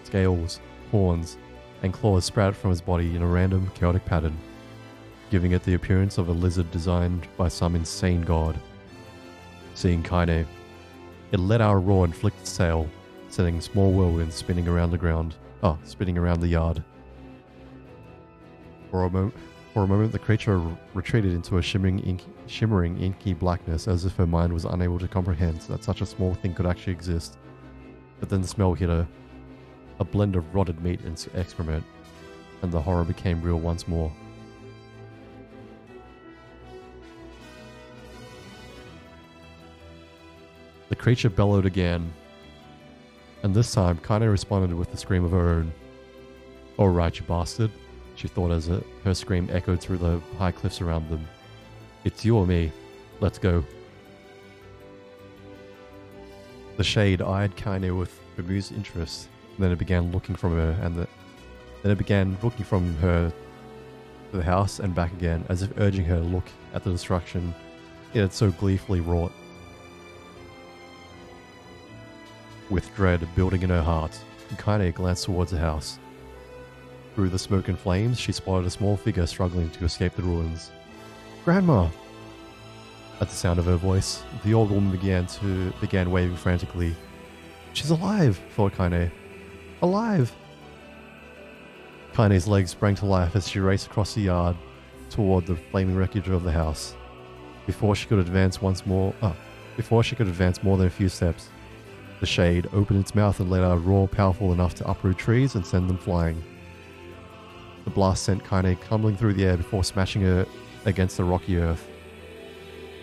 Scales, horns, and claws sprouted from its body in a random, chaotic pattern, giving it the appearance of a lizard designed by some insane god. Seeing Kaine, it let out a roar and flicked its tail, sending small whirlwinds spinning around the yard. For a moment, the creature retreated into a shimmering inky blackness, as if her mind was unable to comprehend that such a small thing could actually exist. But then the smell hit her, a blend of rotted meat and excrement, and the horror became real once more. The creature bellowed again, and this time Kaine responded with a scream of her own. "Alright, you bastard," she thought as her scream echoed through the high cliffs around them. "It's you or me. Let's go." The shade eyed Kaine with bemused interest, and then it began looking from her to the house and back again, as if urging her to look at the destruction it had so gleefully wrought. With dread building in her heart, Kaine glanced towards the house. Through the smoke and flames, she spotted a small figure struggling to escape the ruins. "Grandma!" At the sound of her voice, the old woman began waving frantically. "She's alive!" thought Kaine. "Alive!" Kaine's legs sprang to life as she raced across the yard toward the flaming wreckage of the house. Before she could advance more than a few steps, the shade opened its mouth and let out a roar powerful enough to uproot trees and send them flying. The blast sent Kaine tumbling through the air before smashing her against the rocky earth.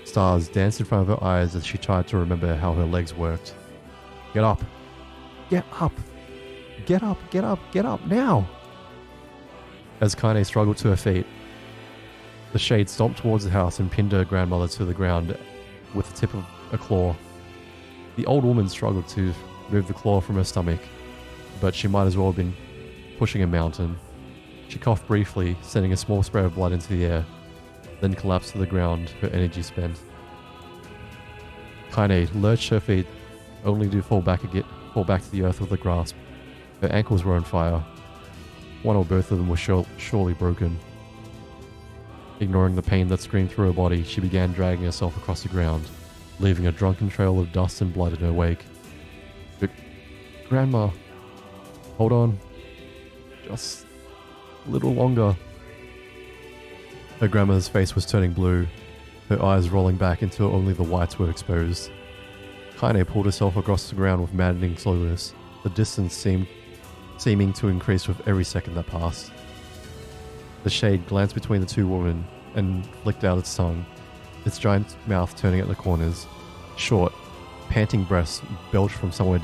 Stars danced in front of her eyes as she tried to remember how her legs worked. "Get up! Get up! Get up! Get up! Get up now!" As Kaine struggled to her feet, the shade stomped towards the house and pinned her grandmother to the ground with the tip of a claw. The old woman struggled to move the claw from her stomach, but she might as well have been pushing a mountain. She coughed briefly, sending a small spray of blood into the air, then collapsed to the ground, her energy spent. Kaine lurched her feet, only to fall back to the earth with a grasp. Her ankles were on fire. One or both of them were surely broken. Ignoring the pain that screamed through her body, she began dragging herself across the ground, leaving a drunken trail of dust and blood in her wake. But, "Grandma, hold on. Just a little longer." Her grandmother's face was turning blue, her eyes rolling back until only the whites were exposed. Kaine pulled herself across the ground with maddening slowness, the distance seeming to increase with every second that passed. The shade glanced between the two women and flicked out its tongue, its giant mouth turning at the corners. Short, panting breaths belched from somewhere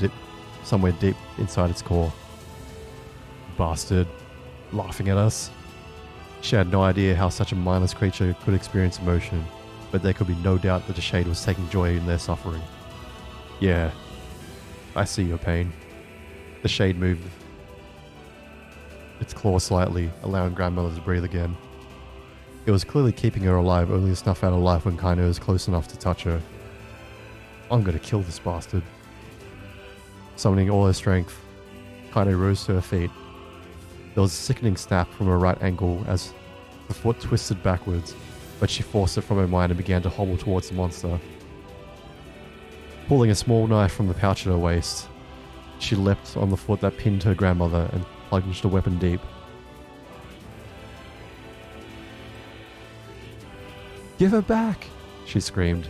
deep inside its core. "Bastard," laughing at us. She had no idea how such a mindless creature could experience emotion, but there could be no doubt that the shade was taking joy in their suffering. "Yeah, I see your pain." The shade moved its claw slightly, allowing grandmother to breathe again. It was clearly keeping her alive, only to snuff out her life when Kaine was close enough to touch her. "I'm gonna kill this bastard." Summoning all her strength, Kaine rose to her feet. There was a sickening snap from her right ankle as the foot twisted backwards, but she forced it from her mind and began to hobble towards the monster. Pulling a small knife from the pouch at her waist, she leapt on the foot that pinned her grandmother and plunged the weapon deep. "Give her back!" she screamed.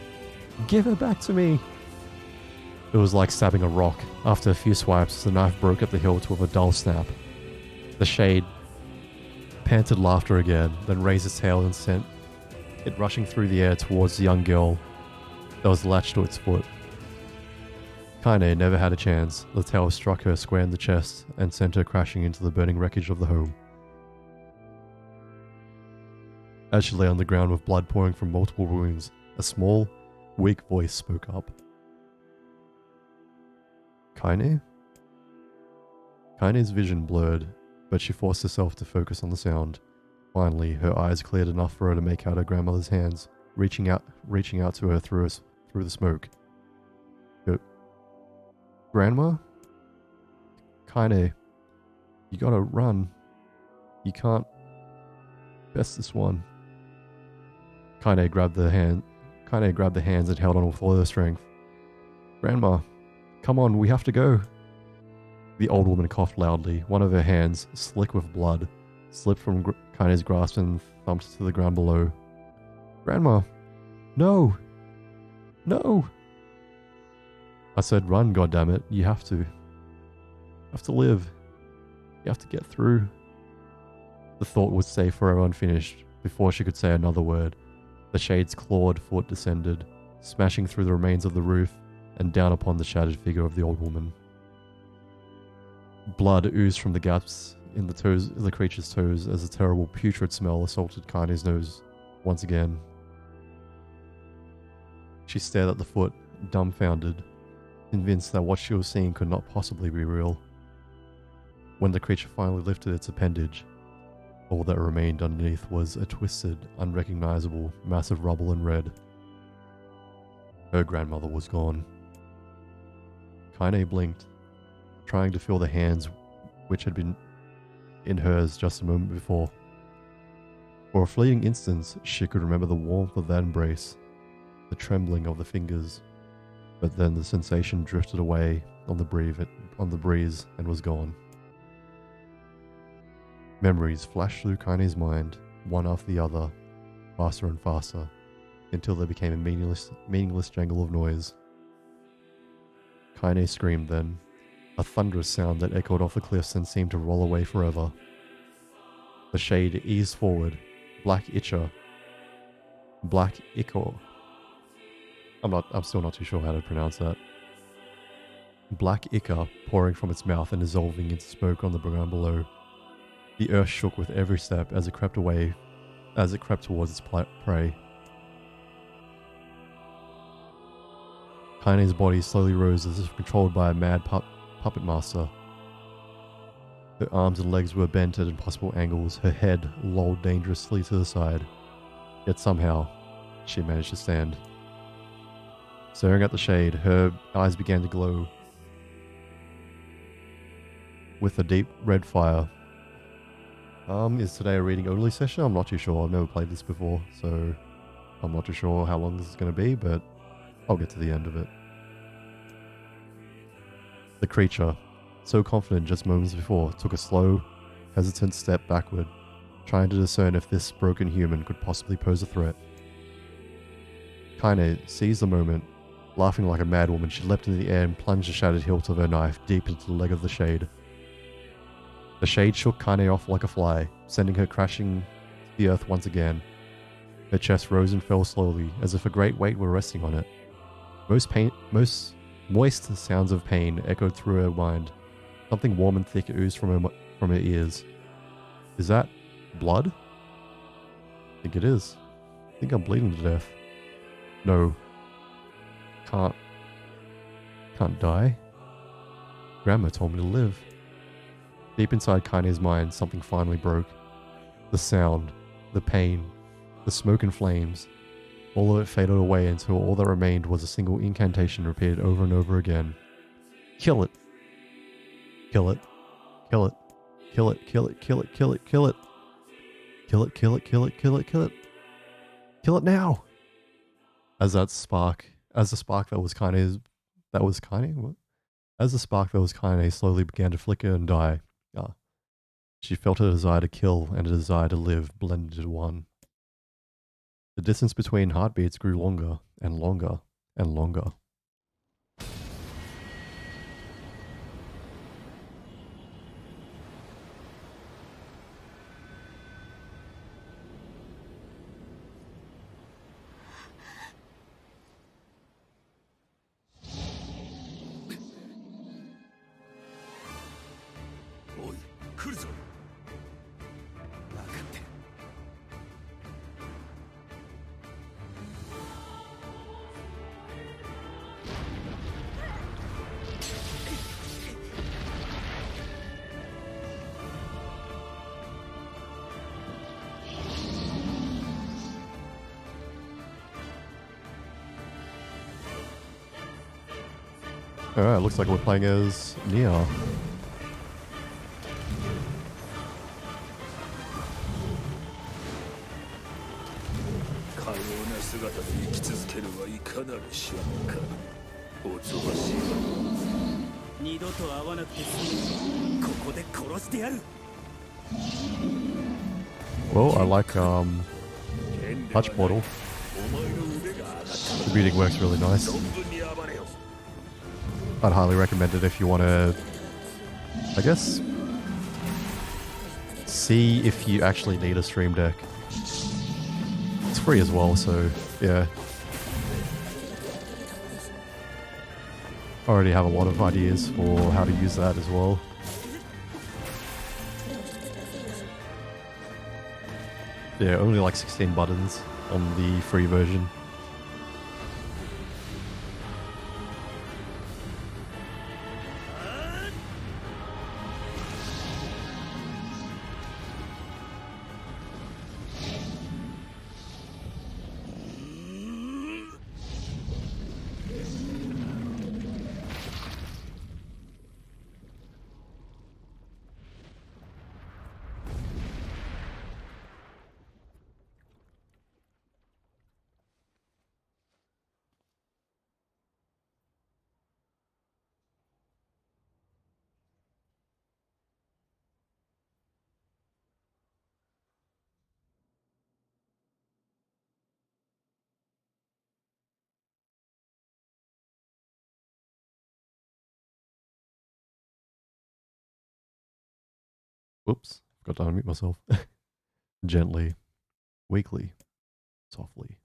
"Give her back to me!" It was like stabbing a rock. After a few swipes, the knife broke at the hilt with a dull snap. The shade panted laughter again, then raised its tail and sent it rushing through the air towards the young girl that was latched to its foot. Kaine never had a chance. The tail struck her square in the chest and sent her crashing into the burning wreckage of the home. As she lay on the ground with blood pouring from multiple wounds, a small, weak voice spoke up. Kaine? Kaine's vision blurred, but she forced herself to focus on the sound. Finally, her eyes cleared enough for her to make out her grandmother's hands, reaching out to her through the smoke. Grandma? Kaine, you gotta run. You can't. Best this one. Kaine grabbed the hands and held on with all her strength. Grandma, come on, we have to go. The old woman coughed loudly. One of her hands, slick with blood, slipped from Kaine's grasp and thumped to the ground below. Grandma, no! No! I said run, goddammit. You have to. You have to live. You have to get through. The thought would stay forever unfinished before she could say another word. The shade's clawed foot descended, smashing through the remains of the roof and down upon the shattered figure of the old woman. Blood oozed from the gaps in the creature's toes as a terrible putrid smell assaulted Kaine's nose once again. She stared at the foot, dumbfounded, convinced that what she was seeing could not possibly be real. When the creature finally lifted its appendage, all that remained underneath was a twisted, unrecognizable mass of rubble and red. Her grandmother was gone. Kaine blinked, trying to feel the hands which had been in hers just a moment before. For a fleeting instant, she could remember the warmth of that embrace, the trembling of the fingers, but then the sensation drifted away on the breeze and was gone. Memories flashed through Kaine's mind, one after the other, faster and faster, until they became a meaningless jangle of noise. Kaine screamed then, a thunderous sound that echoed off the cliffs and seemed to roll away forever. The shade eased forward, Black Ichor. I'm still not too sure how to pronounce that. Black ichor pouring from its mouth and dissolving into smoke on the ground below. The earth shook with every step as it crept towards its prey. Kaine's body slowly rose as if controlled by a mad puppet master. Her arms and legs were bent at impossible angles, her head lolled dangerously to the side. Yet somehow, she managed to stand. Staring at the shade, her eyes began to glow with a deep red fire. Is today a reading only session? I'm not too sure. I've never played this before, so I'm not too sure how long this is going to be, but I'll get to the end of it. The creature, so confident just moments before, took a slow, hesitant step backward, trying to discern if this broken human could possibly pose a threat. Kaine seized the moment. Laughing like a madwoman, she leapt into the air and plunged the shattered hilt of her knife deep into the leg of the shade. The shade shook Kaine off like a fly, sending her crashing to the earth once again. Her chest rose and fell slowly, as if a great weight were resting on it. Most moist sounds of pain echoed through her mind. Something warm and thick oozed from her ears. Is that blood? I think it is. I think I'm bleeding to death. No. Can't die. Grandma told me to live. Deep inside Kaine's mind, something finally broke. The sound, the pain, the smoke and flames. All of it faded away until all that remained was a single incantation repeated over and over again. Kill it. Kill it. Kill it. Kill it. Kill it. Kill it. Kill it. Kill it. Kill it. Kill it. Kill it. Kill it. Kill it. Kill it now. As the spark that was Kaine slowly began to flicker and die. She felt a desire to kill and a desire to live blended into one. The distance between heartbeats grew longer and longer and longer. Alright, looks like we're playing as NieR. Well, I like touch portal. The reading works really nice. I'd highly recommend it if you want to, I guess, see if you actually need a stream deck. It's free as well, so yeah. I already have a lot of ideas for how to use that as well. Yeah, only like 16 buttons on the free version. Whoops, forgot to unmute myself. Gently, weakly, softly.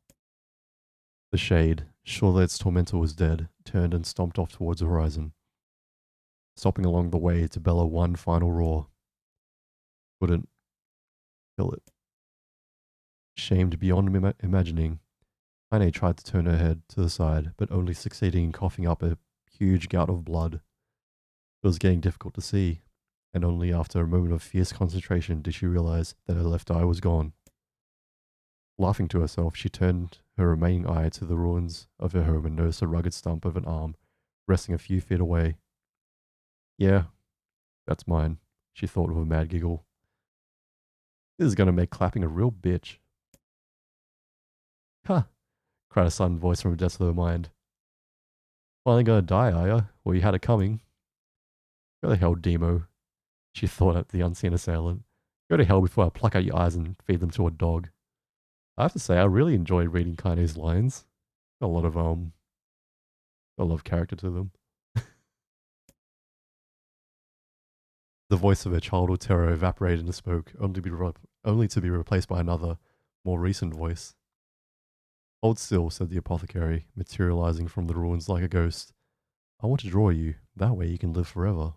The shade, sure that its tormentor was dead, turned and stomped off towards the horizon, stopping along the way to bellow one final roar. Wouldn't kill it. Shamed beyond imagining, Heine tried to turn her head to the side, but only succeeding in coughing up a huge gout of blood. It was getting difficult to see, and only after a moment of fierce concentration did she realize that her left eye was gone. Laughing to herself, she turned her remaining eye to the ruins of her home and noticed a rugged stump of an arm resting a few feet away. Yeah, that's mine, she thought with a mad giggle. This is going to make clapping a real bitch. Huh, cried a sudden voice from the depths of her mind. Finally gonna die, are ya? Well, you had it coming. Go to hell, Demo, she thought at the unseen assailant. Go to hell before I pluck out your eyes and feed them to a dog. I have to say, I really enjoyed reading Kaine's lines. A lot of character to them. The voice of her childhood terror evaporated into smoke, only to be replaced by another, more recent voice. Hold still, said the apothecary, materializing from the ruins like a ghost. I want to draw you. That way you can live forever.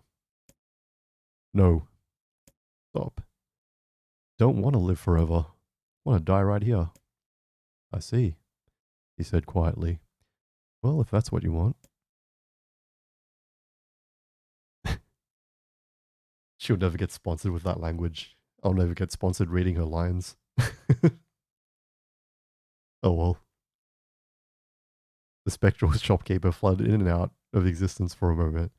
No. Stop. Don't want to live forever. I want to die right here. I see, he said quietly. Well, if that's what you want. She'll never get sponsored with that language. I'll never get sponsored reading her lines. Oh well. The spectral shopkeeper flooded in and out of existence for a moment,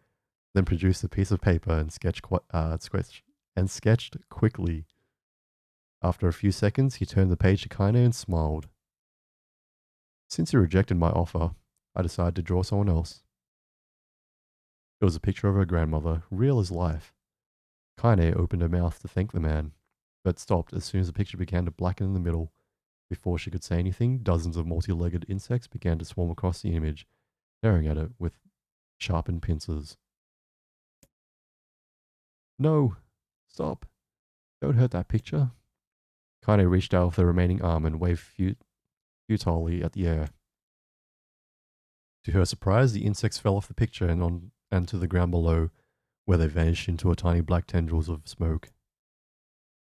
then produced a piece of paper and sketched quickly. After a few seconds, he turned the page to Kaine and smiled. Since you rejected my offer, I decided to draw someone else. It was a picture of her grandmother, real as life. Kaine opened her mouth to thank the man, but stopped as soon as the picture began to blacken in the middle. Before she could say anything, dozens of multi-legged insects began to swarm across the image, staring at it with sharpened pincers. No! Stop! Don't hurt that picture. Kaine reached out with the remaining arm and waved futilely at the air. To her surprise, the insects fell off the picture and to the ground below, where they vanished into a tiny black tendrils of smoke.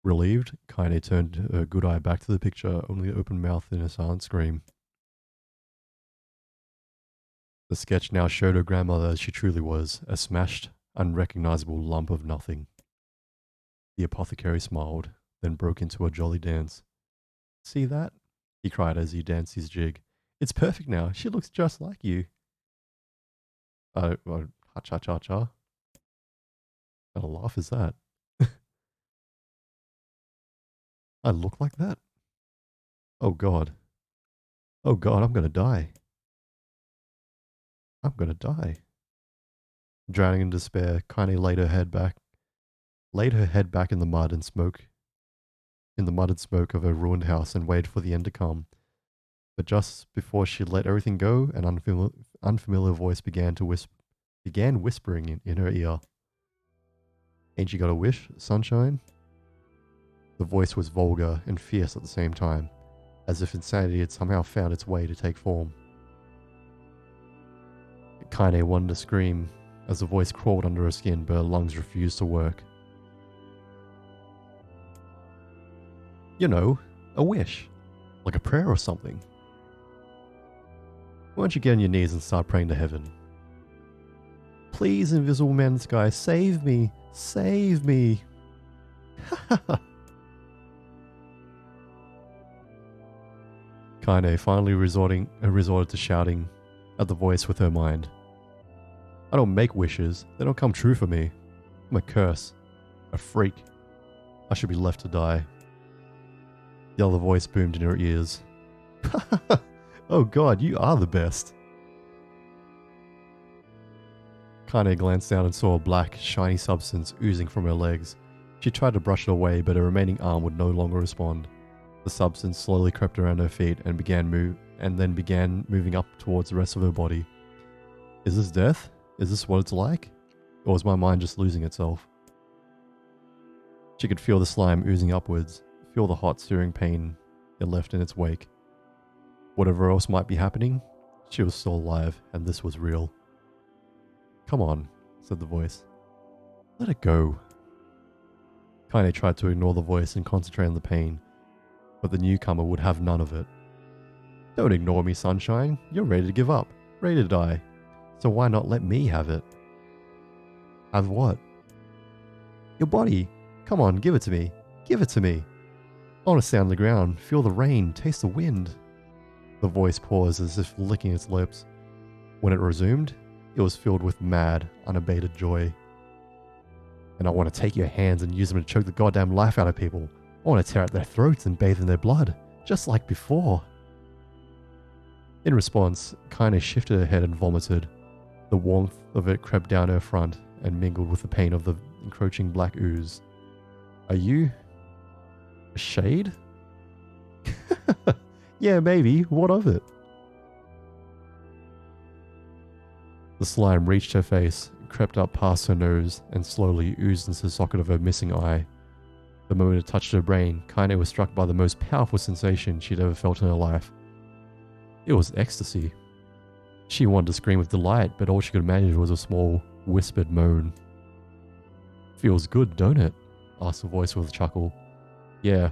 Relieved, Kaine turned her good eye back to the picture, only to open mouth in a silent scream. The sketch now showed her grandmother as she truly was, a smashed, unrecognizable lump of nothing. The apothecary smiled, then broke into a jolly dance. See that? He cried as he danced his jig. It's perfect now. She looks just like you. I Ha-cha-cha-cha. What kind of laugh is that? I look like that? Oh god. Oh god, I'm gonna die. I'm gonna die. Drowning in despair, Kaine laid her head back in the mud and smoke of her ruined house and waited for the end to come. But just before she let everything go, an unfamiliar voice began whispering in her ear. Ain't you got a wish, sunshine? The voice was vulgar and fierce at the same time, as if insanity had somehow found its way to take form. Kaine wanted to scream as the voice crawled under her skin, but her lungs refused to work. You know, a wish. Like a prayer or something. Why don't you get on your knees and start praying to heaven? Please, invisible man in the sky, save me! Save me! Kaine finally resorted to shouting at the voice with her mind. I don't make wishes. They don't come true for me. I'm a curse. A freak. I should be left to die. The other voice boomed in her ears. Oh god, you are the best. Kaine glanced down and saw a black, shiny substance oozing from her legs. She tried to brush it away, but her remaining arm would no longer respond. The substance slowly crept around her feet and then began moving up towards the rest of her body. Is this death? Is this what it's like? Or was my mind just losing itself? She could feel the slime oozing upwards, feel the hot, searing pain it left in its wake. Whatever else might be happening, she was still alive, and this was real. Come on, said the voice. Let it go. Kaine tried to ignore the voice and concentrate on the pain, but the newcomer would have none of it. Don't ignore me, sunshine. You're ready to give up, ready to die. So why not let me have it? Have what? Your body. Come on, give it to me. Give it to me. I want to stay on the ground, feel the rain, taste the wind. The voice paused as if licking its lips. When it resumed, it was filled with mad, unabated joy. And I want to take your hands and use them to choke the goddamn life out of people. I want to tear out their throats and bathe in their blood, just like before. In response, Kaine shifted her head and vomited. The warmth of it crept down her front and mingled with the pain of the encroaching black ooze. Are you... a shade? Yeah, maybe. What of it? The slime reached her face, crept up past her nose, and slowly oozed into the socket of her missing eye. The moment it touched her brain, Kaine was struck by the most powerful sensation she'd ever felt in her life. It was ecstasy. She wanted to scream with delight, but all she could manage was a small, whispered moan. Feels good, don't it? Asked the voice with a chuckle. Yeah.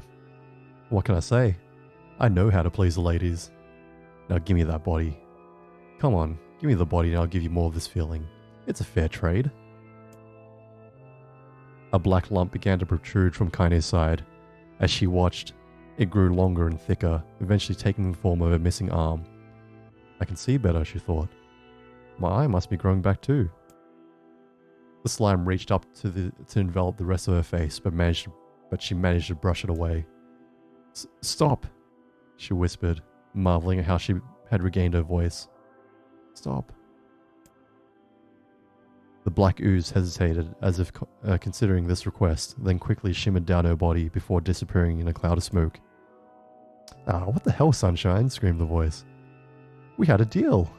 What can I say? I know how to please the ladies. Now give me that body. Come on, give me the body and I'll give you more of this feeling. It's a fair trade. A black lump began to protrude from Kaine's side. As she watched, it grew longer and thicker, eventually taking the form of her missing arm. I can see better, she thought. My eye must be growing back too. The slime reached up to envelop the rest of her face, but she managed to brush it away. Stop, she whispered, marveling at how she had regained her voice. Stop. The black ooze hesitated, as if considering this request, then quickly shimmered down her body before disappearing in a cloud of smoke. Ah, what the hell, sunshine? Screamed the voice. We had a deal.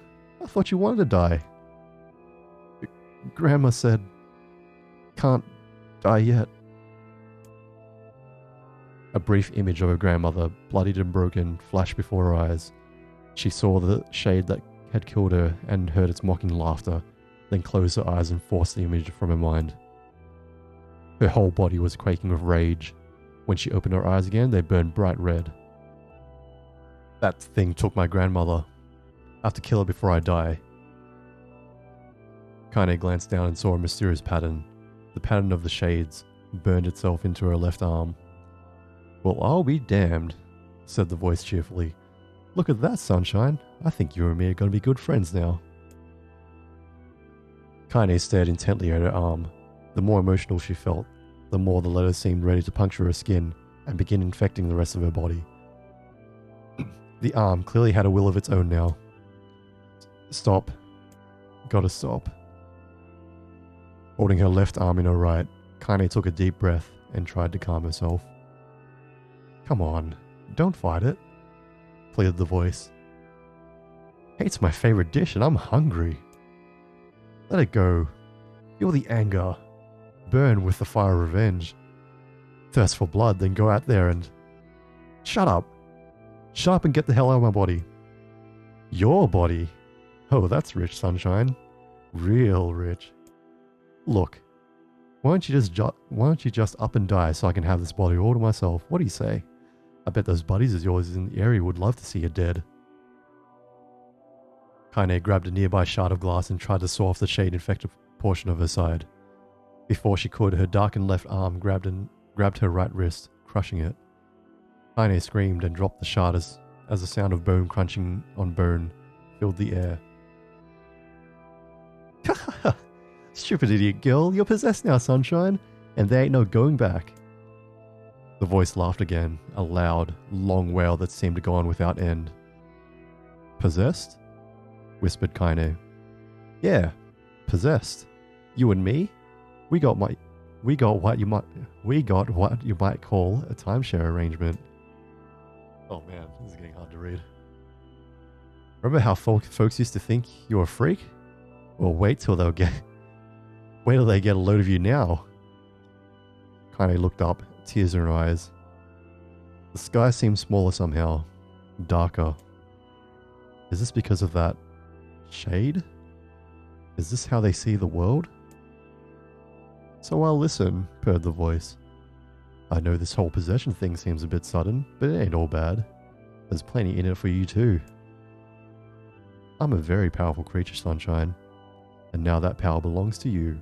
I thought you wanted to die. Grandma said, can't die yet. A brief image of her grandmother, bloodied and broken, flashed before her eyes. She saw the shade that had killed her and heard its mocking laughter, then closed her eyes and forced the image from her mind. Her whole body was quaking with rage. When she opened her eyes again, they burned bright red. That thing took my grandmother. I have to kill her before I die. Kaine glanced down and saw a mysterious pattern. The pattern of the shades burned itself into her left arm. Well, I'll be damned, said the voice cheerfully. Look at that, sunshine. I think you and me are going to be good friends now. Kaine stared intently at her arm. The more emotional she felt, the more the letter seemed ready to puncture her skin and begin infecting the rest of her body. The arm clearly had a will of its own now. Stop. Gotta stop. Holding her left arm in her right, Kaine took a deep breath and tried to calm herself. Come on, don't fight it, pleaded the voice. Hate's my favorite dish and I'm hungry. Let it go. Feel the anger. Burn with the fire of revenge. Thirst for blood, then go out there and... Shut up. Shut up and get the hell out of my body. Your body? Oh, that's rich, Sunshine. Real rich. Look, why don't you just up and die so I can have this body all to myself? What do you say? I bet those buddies of yours in the area would love to see you dead. Kaine grabbed a nearby shard of glass and tried to saw off the shade-infected portion of her side. Before she could, her darkened left arm grabbed her right wrist, crushing it. Kaine screamed and dropped the shard as the sound of bone crunching on bone filled the air. Stupid idiot girl, you're possessed now, Sunshine, and there ain't no going back. The voice laughed again, a loud, long wail that seemed to go on without end. Possessed? Whispered Kaine. Yeah, possessed. You and me? We got what you might call a timeshare arrangement. Oh man, this is getting hard to read. Remember how folks used to think you were a freak? Well, wait till they get a load of you now. Kaine looked up, tears in her eyes. The sky seemed smaller somehow, darker. Is this because of that shade? Is this how they see the world? So I'll listen, purred the voice. I know this whole possession thing seems a bit sudden, but it ain't all bad. There's plenty in it for you too. I'm a very powerful creature, Sunshine, and now that power belongs to you.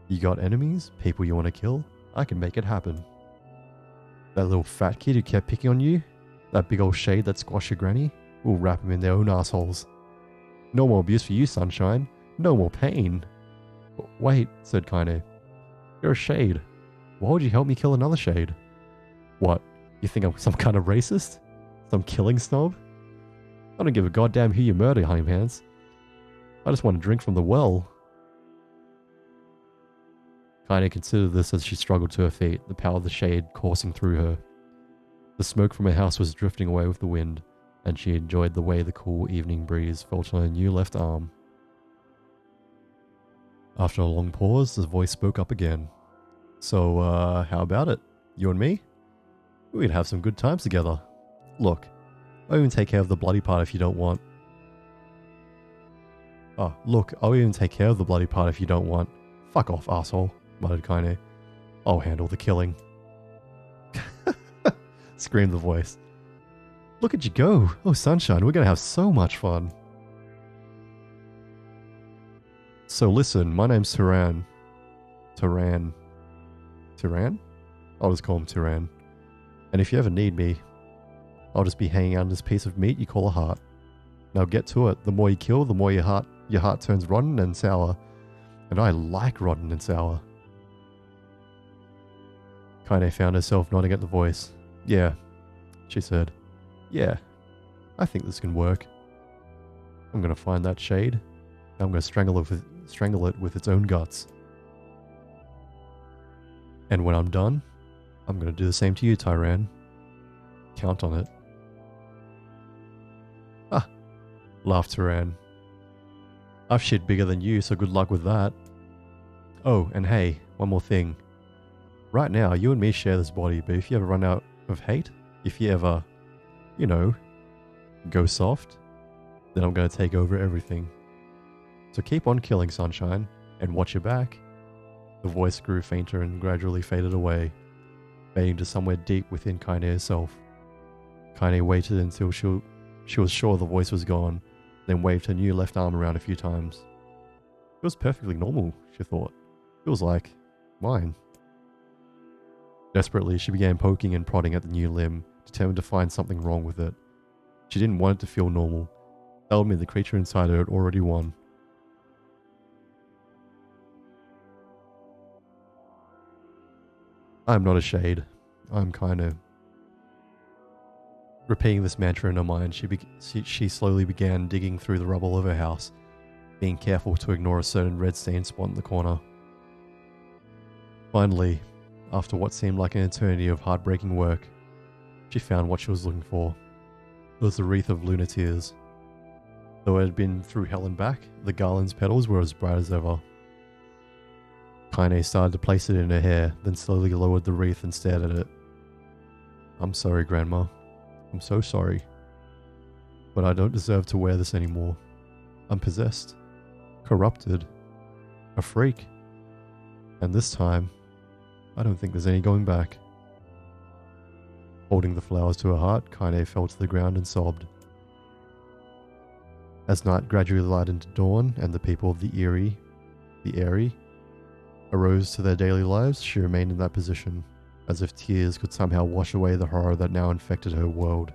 You got enemies? People you want to kill? I can make it happen. That little fat kid who kept picking on you? That big old shade that squashed your granny? We'll wrap them in their own assholes. No more abuse for you, Sunshine. No more pain. Wait, said Kaine. You're a shade. Why would you help me kill another shade? What, you think I'm some kind of racist? Some killing snob? I don't give a goddamn who you murder, Honeypants. I just want to drink from the well. Kaine considered this as she struggled to her feet, the power of the shade coursing through her. The smoke from her house was drifting away with the wind, and she enjoyed the way the cool evening breeze felt on her new left arm. After a long pause, the voice spoke up again. So, how about it? You and me? We'd have some good times together. Look, I'll even take care of the bloody part if you don't want. Look, I'll even take care of the bloody part if you don't want. Fuck off, asshole, muttered Kaine. I'll handle the killing. Screamed the voice. Look at you go. Oh, Sunshine, we're gonna have so much fun. So listen, my name's Tyran. Tyran? I'll just call him Tyran. And if you ever need me, I'll just be hanging out on this piece of meat you call a heart. Now get to it. The more you kill, the more your heart turns rotten and sour. And I like rotten and sour. Kaine found herself nodding at the voice. Yeah, she said. Yeah, I think this can work. I'm going to find that shade. I'm going to strangle it with its own guts. And when I'm done, I'm going to do the same to you, Tyran. Count on it. Ah, laughed Tyran. I've shit bigger than you, so good luck with that. Oh, and hey, one more thing. Right now, you and me share this body, but if you ever run out of hate, if you ever, go soft, then I'm going to take over everything. So keep on killing, Sunshine, and watch your back. The voice grew fainter and gradually faded away, fading to somewhere deep within Kaine herself. Kaine waited until she was sure the voice was gone, then waved her new left arm around a few times. It was perfectly normal, she thought. It was like mine. Desperately, she began poking and prodding at the new limb, determined to find something wrong with it. She didn't want it to feel normal. That would mean the creature inside her had already won. I'm not a shade. I'm kind of repeating this mantra in her mind. She slowly began digging through the rubble of her house, being careful to ignore a certain red stain spot in the corner. Finally, after what seemed like an eternity of heartbreaking work, she found what she was looking for. It was a wreath of lunar tears. Though it had been through hell and back, the garland's petals were as bright as ever. Kaine started to place it in her hair, then slowly lowered the wreath and stared at it. I'm sorry, Grandma. I'm so sorry. But I don't deserve to wear this anymore. I'm possessed, corrupted, a freak. And this time, I don't think there's any going back. Holding the flowers to her heart, Kaine fell to the ground and sobbed. As night gradually lightened into dawn and the people of the Eyrie, arose to their daily lives, she remained in that position, as if tears could somehow wash away the horror that now infected her world.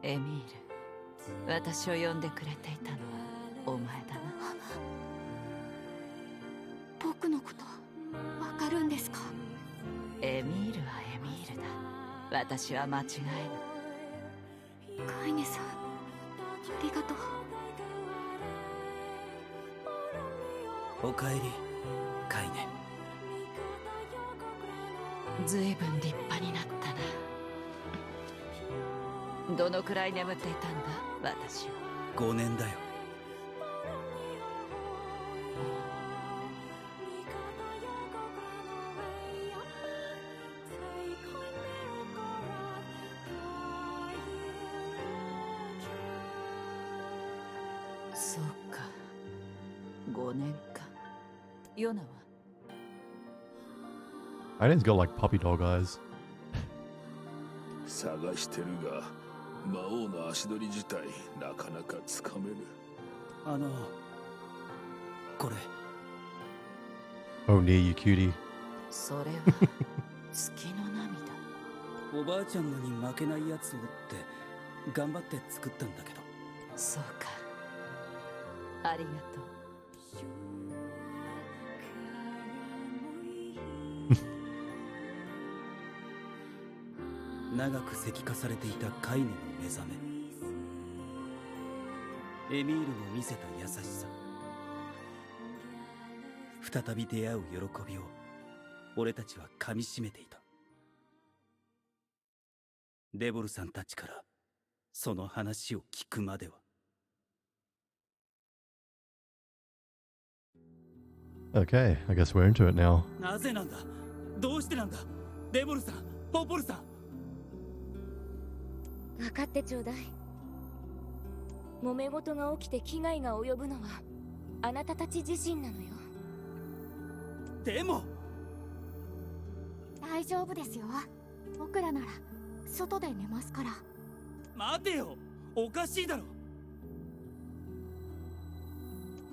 エミール、私を呼んでくれていたのはお前だな。僕のことわかるんですか？エミールはエミールだ。私は間違いない。カイネさん、ありがとう。おかえり、カイネ。ずいぶん立派になったな。どのくらい眠っていたんだ、私は。5年だよ。そうか、5年か。ヨナはAiden's got like puppy dog eyes. 探してるが魔王の足取り自体なかなかつかめぬ。これ。 Oh, NieR, you cutie. それは月の涙。おばあちゃんのに負けないやつをって頑張って作ったんだけど。そうか、ありがとう。長く石化されていたカイネの目覚め、エミールの見せた優しさ、再び出会う喜びを俺たちは噛みしめていた。デボルさんたちからその話を聞くまでは。Okay, I guess we're into it now. なぜなんだ、どうしてなんだ、デボルさん、ポポルさん。分かってちょうだい。揉め事が起きて危害が及ぶのはあなたたち自身なのよ。でも大丈夫ですよ。僕らなら外で寝ますから。待てよ、おかしいだろ。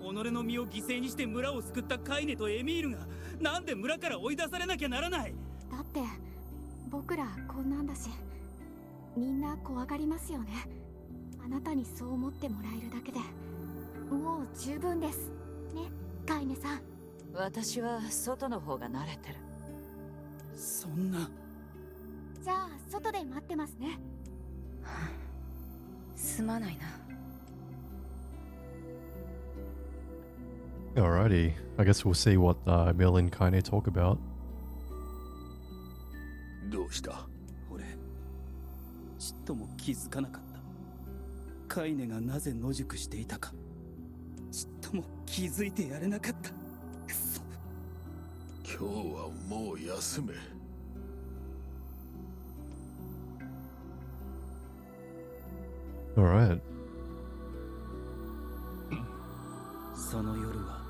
己の身を犠牲にして村を救ったカイネとエミールがなんで村から追い出されなきゃならない。だって僕らこんなんだし、みんな怖がりますよね。あなたにそう思ってもらえるだけでもう十分ですね、カイネさん。私は外の方が慣れてる。そんな。じゃあ外で待ってますね。すまないな。Alrighty, I guess we'll see what Mill and Kaine talk about. どうした？俺ちっとも気づかなかった。カイネがなぜ野宿していたかちっとも気づいてやれなかった。くそ。兄今日はもう休め。Alright. その夜は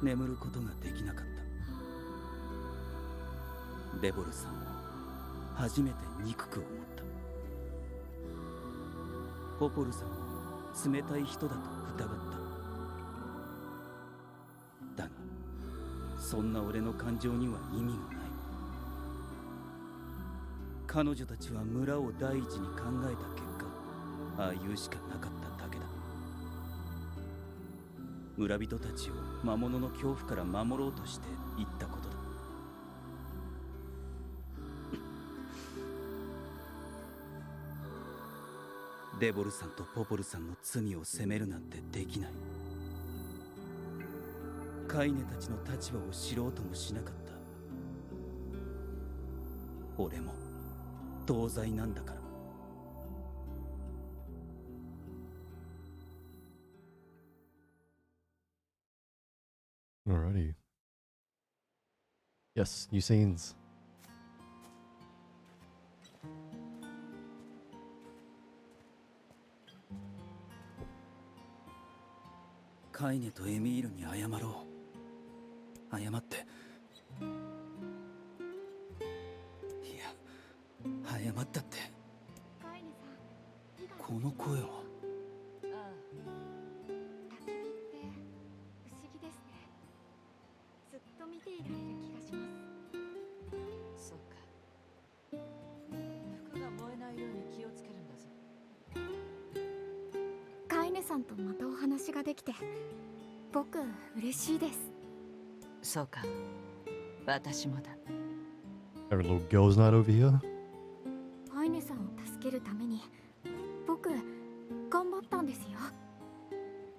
眠ることができなかった。デボルさんを初めて憎く思った。ポポルさんを冷たい人だと疑った。だがそんな俺の感情には意味がない。彼女たちは村を第一に考えた結果、ああ言うしかなかっただけだ。村人たちを魔物の恐怖から守ろうとして言ったことだ。デボルさんとポポルさんの罪を責めるなんてできない。カイネたちの立場を知ろうともしなかった。俺も同罪なんだから。Alrighty. Yes, new scenes. カイネとエミールに謝ろう。謝って。いや、謝ったって。カイネさん、火がこの声は。焚き火って不思議ですね。ずっと見ていられる気がします。そうか。服が燃えないように気をつけるんだぞ。カイネさんとまたお話ができて僕嬉しいです。そうか。私もだ。 Having a little girls' night over here. カイネさんを助けるために僕頑張ったんですよ。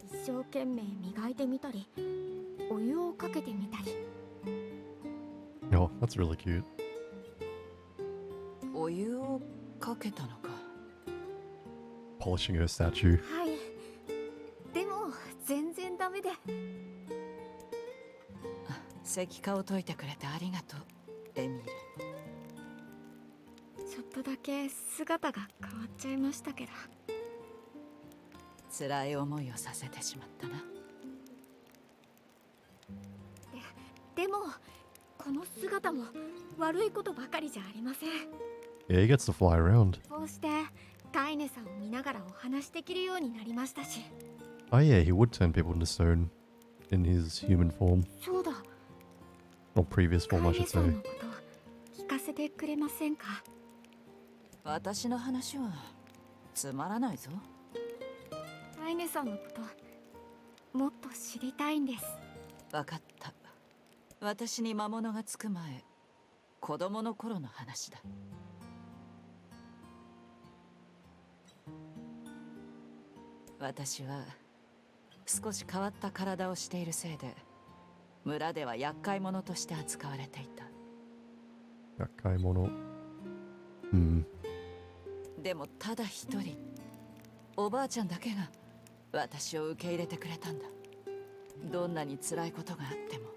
一生懸命磨いてみたりお湯をかけてみたり。 Oh, that's really cute. お湯をかけたのか。Polishing her statue. はい、でも全然ダメで。石化を解いてくれてありがとう、エミール。ちょっとだけ姿が変わっちゃいましたけど。辛い思いをさせてしまったな。でもこの姿も悪いことばかりじゃありません。 Yeah, he gets to fly around. こうしてカイネさんを見ながらお話できるようになりましたし。 Oh yeah, he would turn people into stone in his human form. そうだ、 Or previous カ form, I イネ should さん say. のこと聞かせてくれませんか。私の話はつまらないぞ。カイネさんのこともっと知りたいんです。わかった。私に魔物がつく前、子供の頃の話だ。私は少し変わった体をしているせいで村では厄介者として扱われていた。 Yakaimono. Hmm. でもただ一人おばあちゃんだけが私を受け入れてくれたんだ。どんなに辛いことがあっても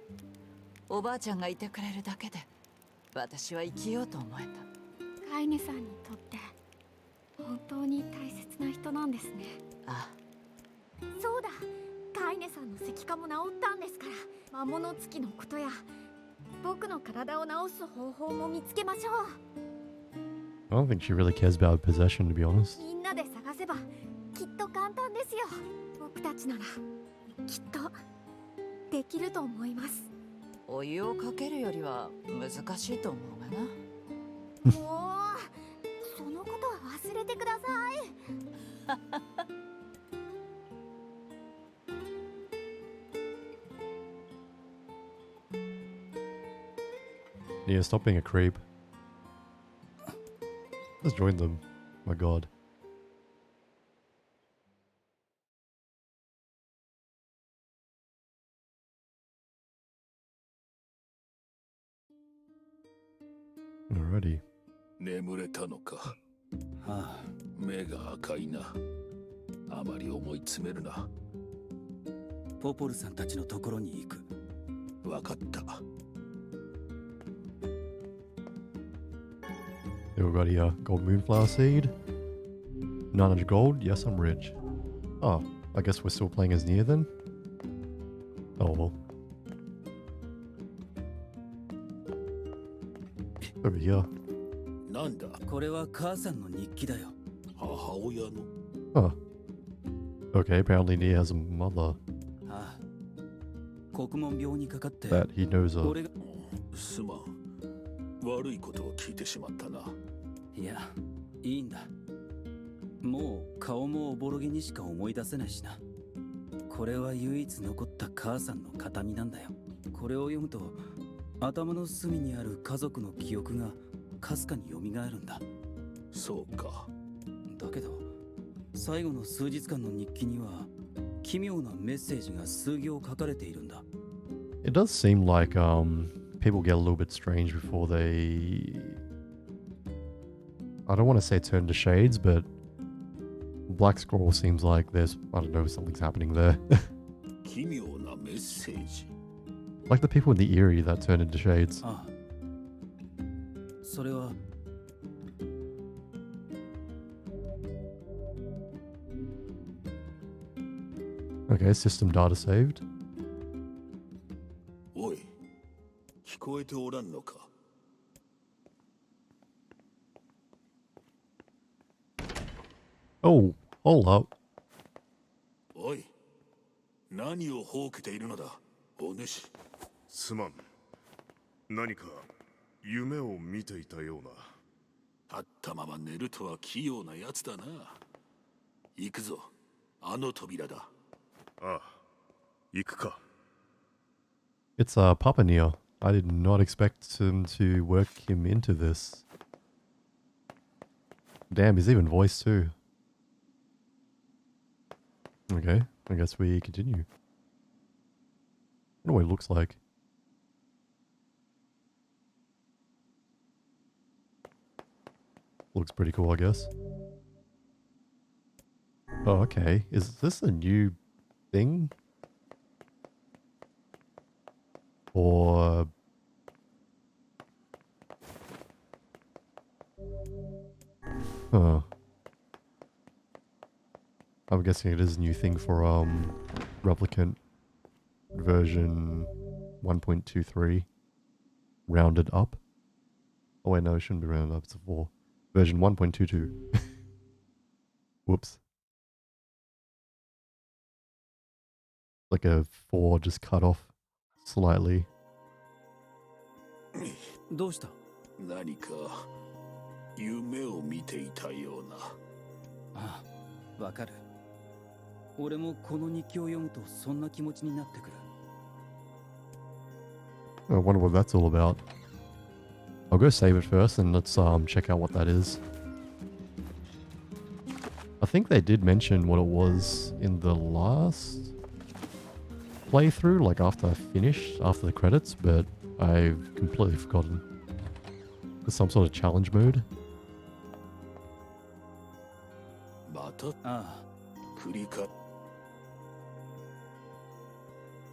おばあちゃんがいてくれるだけで私は生きようと思えた。カイネさんにとって本当に大切な人なんですね。あ、そうだ、カイネさんの石化も治ったんですから。魔物つきのことや僕の体を治す方法も見つけましょう。 I don't think she really cares about possession, to be honest. みんなで探せばきっと簡単ですよ。僕たちならきっとできると思います。お湯をかけるよりは難しいと思うがな。もうそのことは忘れてください。Yeah, stop being a creep. Let's join them. My god. Alrighty. 眠れたのか。はあ、目が赤いな。あまり思い詰めるな。ポポルさんたちのところに行く。わかった。we got here? Gold moonflower seed. 900 gold. Yes, I'm rich. Oh, I guess we're still playing as NieR then? Oh well. Over here. なんだこれは母さんの日記だよ。母親の Huh. Okay, apparently NieR has a mother ああ。国門病にかかって that he knows of. 俺がすまん悪いことを聞いてしまったな。いやいいんだ。もう顔もおぼろげにしか思い出せないしな。これは唯一残った母さんの形見なんだよ。これを読むと頭の隅にある家族の記憶がかすかに蘇るんだ。そうか。だけど最後の数日間の日記には奇妙なメッセージが数行書かれているんだ。 It does seem like people get a little bit strange before they, I don't want to say turn to shades, but Black Scroll seems like there's, I don't know, something's happening there. 奇妙なメッセージ。 Like the people in the Eerie that turn into shades. ああ。それはOkay, system data saved. おい聞こえておらんのか。 Oh, hold up. おい何をほうけているのだお主。すまん。何か夢を見ていたような。立ったまま寝るとは器用なやつだな。行くぞあの扉だ。ああ、行くか。 It's Papa NieR. I did not expect him to work him into this. Damn, he's even voiced too. Okay, I guess we continue. I wonder what it looks like. Looks pretty cool, I guess. Oh, okay. Is this a new thing? Or... Huh. I'm guessing it is a new thing for, Replicant version 1.23. Rounded up. Oh wait, no, it shouldn't be rounded up, it's a 4. Version 1.22. Whoops. Like a 4 just cut off slightly. どうした？何か夢を見ていたような。ああ、わかる。俺もこの日記を読むとそんな気持ちになってくる。 I wonder what that's all about. I'll go save it first and let's check out what that is. I think they did mention what it was in the last playthrough, like after I finished, after the credits, but I've completely forgotten. There's some sort of challenge mode. またああ、繰り返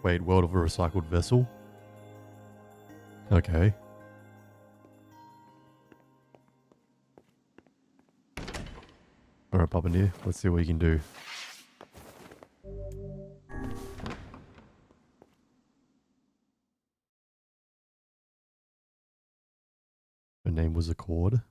Wait, World of a Recycled Vessel? Okay. Alright, Papa NieR, let's see what you can do. Her name was Accord.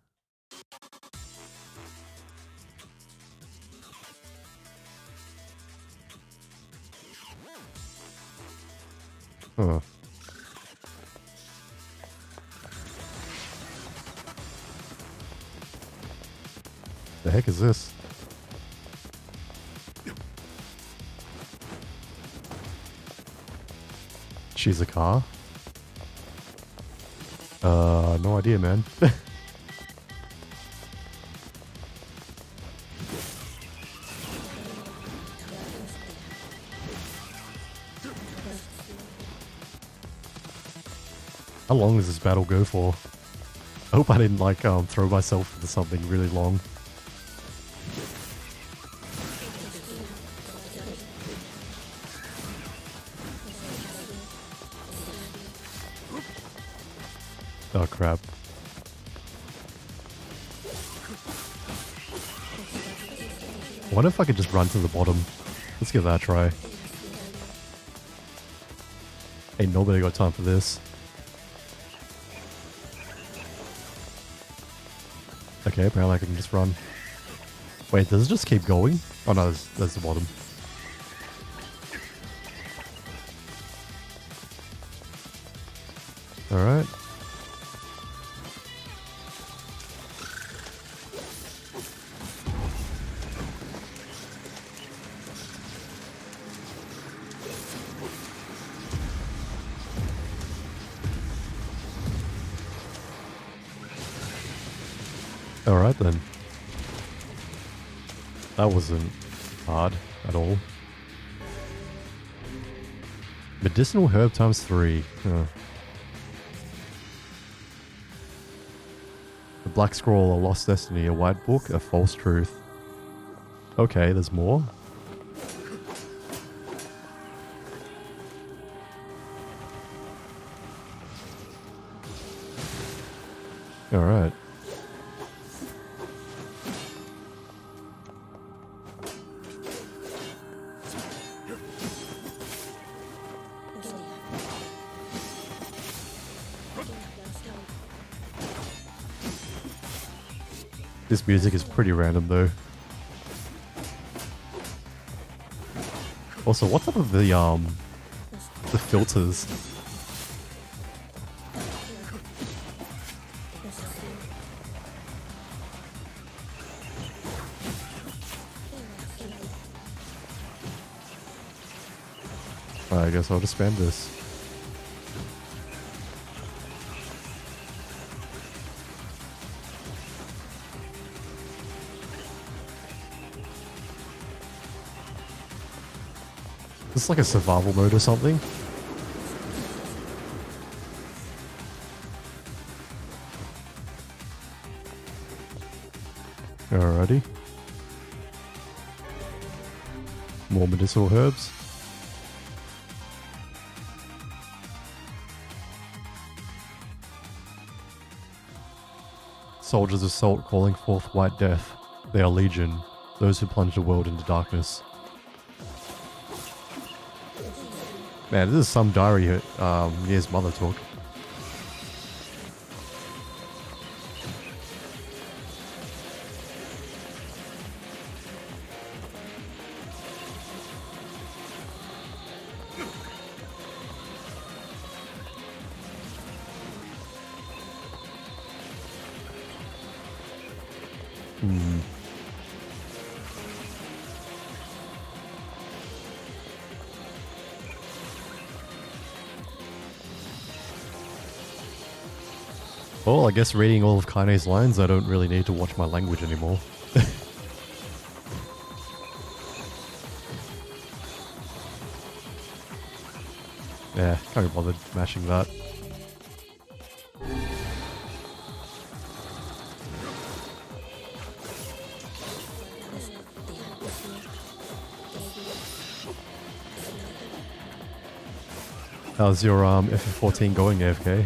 Huh. The heck is this? She's a car? No idea, man. How long does this battle go for? I hope I didn't like throw myself into something really long. Oh crap. I wonder if I could just run to the bottom. Let's give that a try. Ain't nobody got time for this. Okay, apparently I can just run. Wait, does it just keep going? Oh no, that's the bottom. Alright. Alright then. That wasn't hard at all. Medicinal herb times 3. Huh. A black scroll, a lost destiny, a white book, a false truth. Okay, there's more. Alright. This music is pretty random though. Also, what's up with the filters? I guess I'll just spam this. Is this like a survival mode or something? Alrighty. More medicinal herbs. Soldiers assault, calling forth white death. They are legion, those who plunge the world into darkness. Man, this is some diary NieR's mother took. Well, I guess reading all of Kaine's lines, I don't really need to watch my language anymore. Yeah, can't be bothered mashing that. How's your FF14 going, AFK?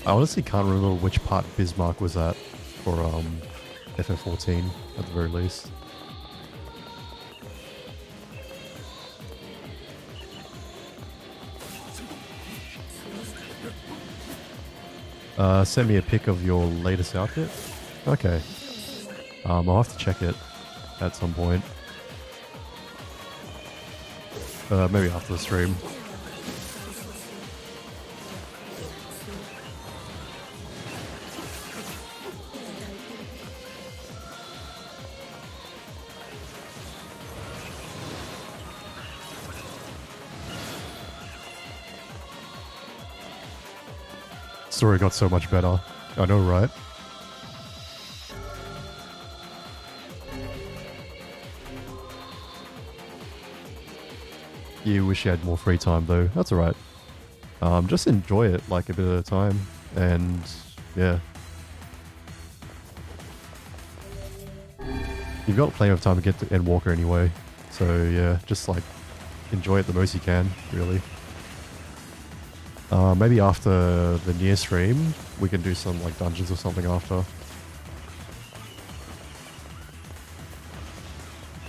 I honestly can't remember which part Bismarck was at for FF14 at the very least. Send me a pic of your latest outfit. Okay. I'll have to check it at some point. Maybe after the stream. Story got so much better. I know, right? You wish you had more free time though. That's alright. Just enjoy it like a bit at a time. And yeah. You've got plenty of time to get to Endwalker anyway. So yeah, just like enjoy it the most you can, really. Maybe after the NieR stream, we can do some like dungeons or something after.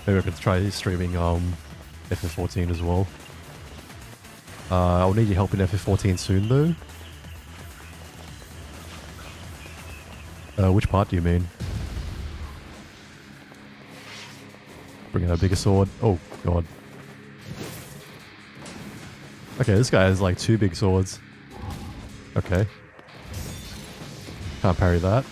Maybe I could try streaming FF14 as well. I'll need your help in FF14 soon though. Which part do you mean? Bring out a bigger sword. Oh god. Okay, this guy has like 2 big swords. Okay. Can't parry that.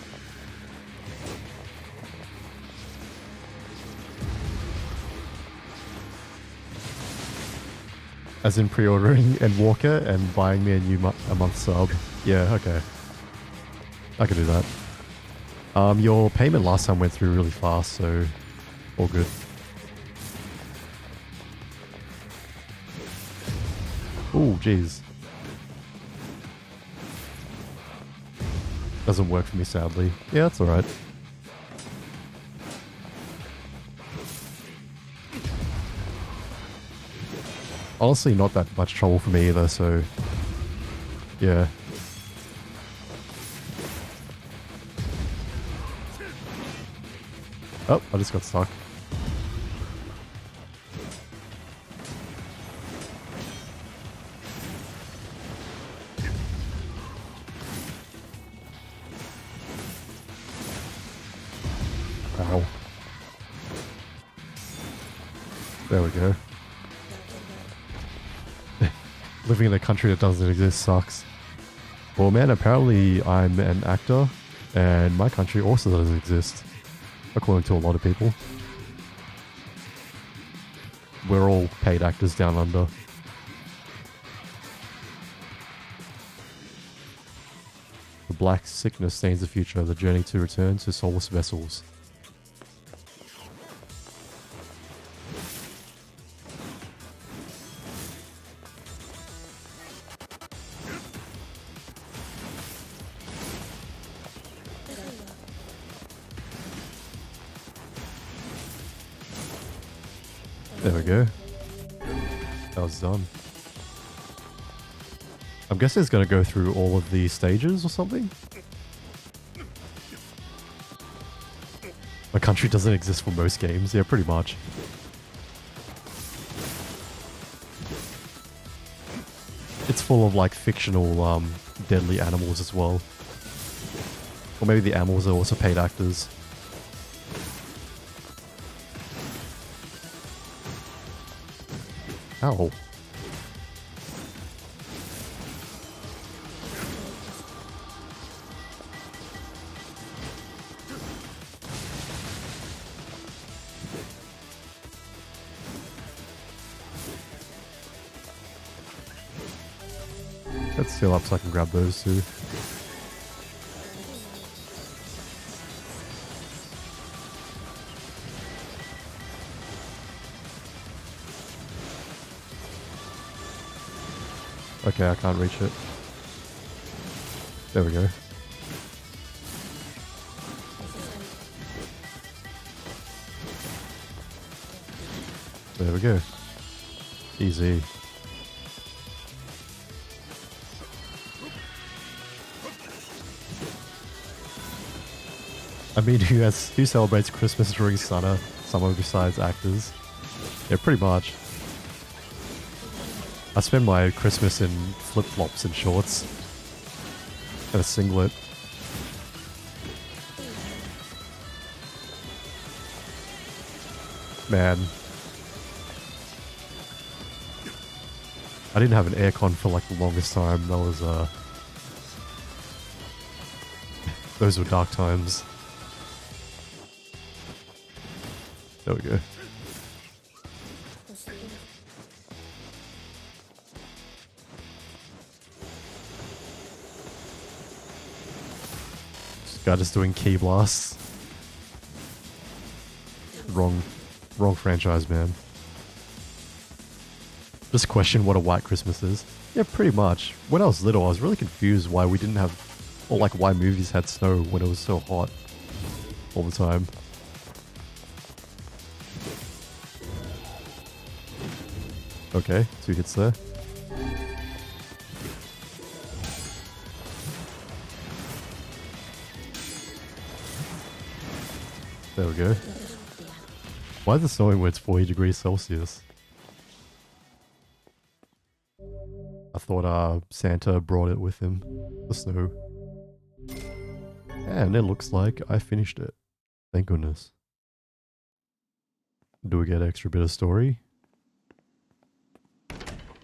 As in pre-ordering Endwalker and buying me a month sub. Yeah, okay. I can do that. Your payment last time went through really fast, so all good. Ooh, jeez. Doesn't work for me, sadly. Yeah, that's alright. Honestly, not that much trouble for me either, so... yeah. Oh, I just got stuck. Ow. There we go. Living in a country that doesn't exist sucks. Well man, apparently I'm an actor, and my country also doesn't exist. According to a lot of people. We're all paid actors down under. The black sickness stains the future, the journey to return to soulless vessels. There we go. That was done. I'm guessing it's going to go through all of the stages or something? My country doesn't exist for most games. Yeah, pretty much. It's full of like fictional deadly animals as well. Or maybe the animals are also paid actors. Ow. Let's heal up so I can grab those too. Okay, I can't reach it. There we go. There we go. Easy. I mean, who celebrates Christmas during summer besides actors? Yeah, pretty much. I spend my Christmas in flip-flops and shorts. And a singlet. Man. I didn't have an aircon for like the longest time. That was, those were dark times. There we go. This guy just doing key blasts. Wrong franchise, man. Just question what a white Christmas is. Yeah, pretty much. When I was little, I was really confused why we didn't have, or like why movies had snow when it was so hot all the time. Okay, 2 hits there. There we go. Why is it snowing when it's 40 degrees Celsius? I thought Santa brought it with him, the snow. And it looks like I finished it. Thank goodness. Do we get an extra bit of story?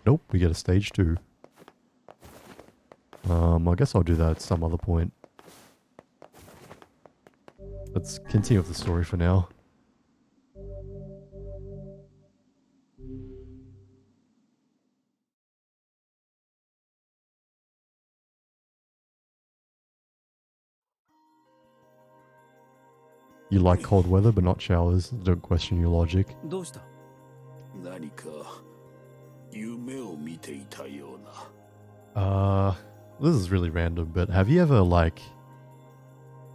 Nope, we get a stage 2. I guess I'll do that at some other point. Let's continue with the story for now. You like cold weather but not showers. Don't question your logic. どうした？何か夢を見ていたような。 This is really random, but have you ever like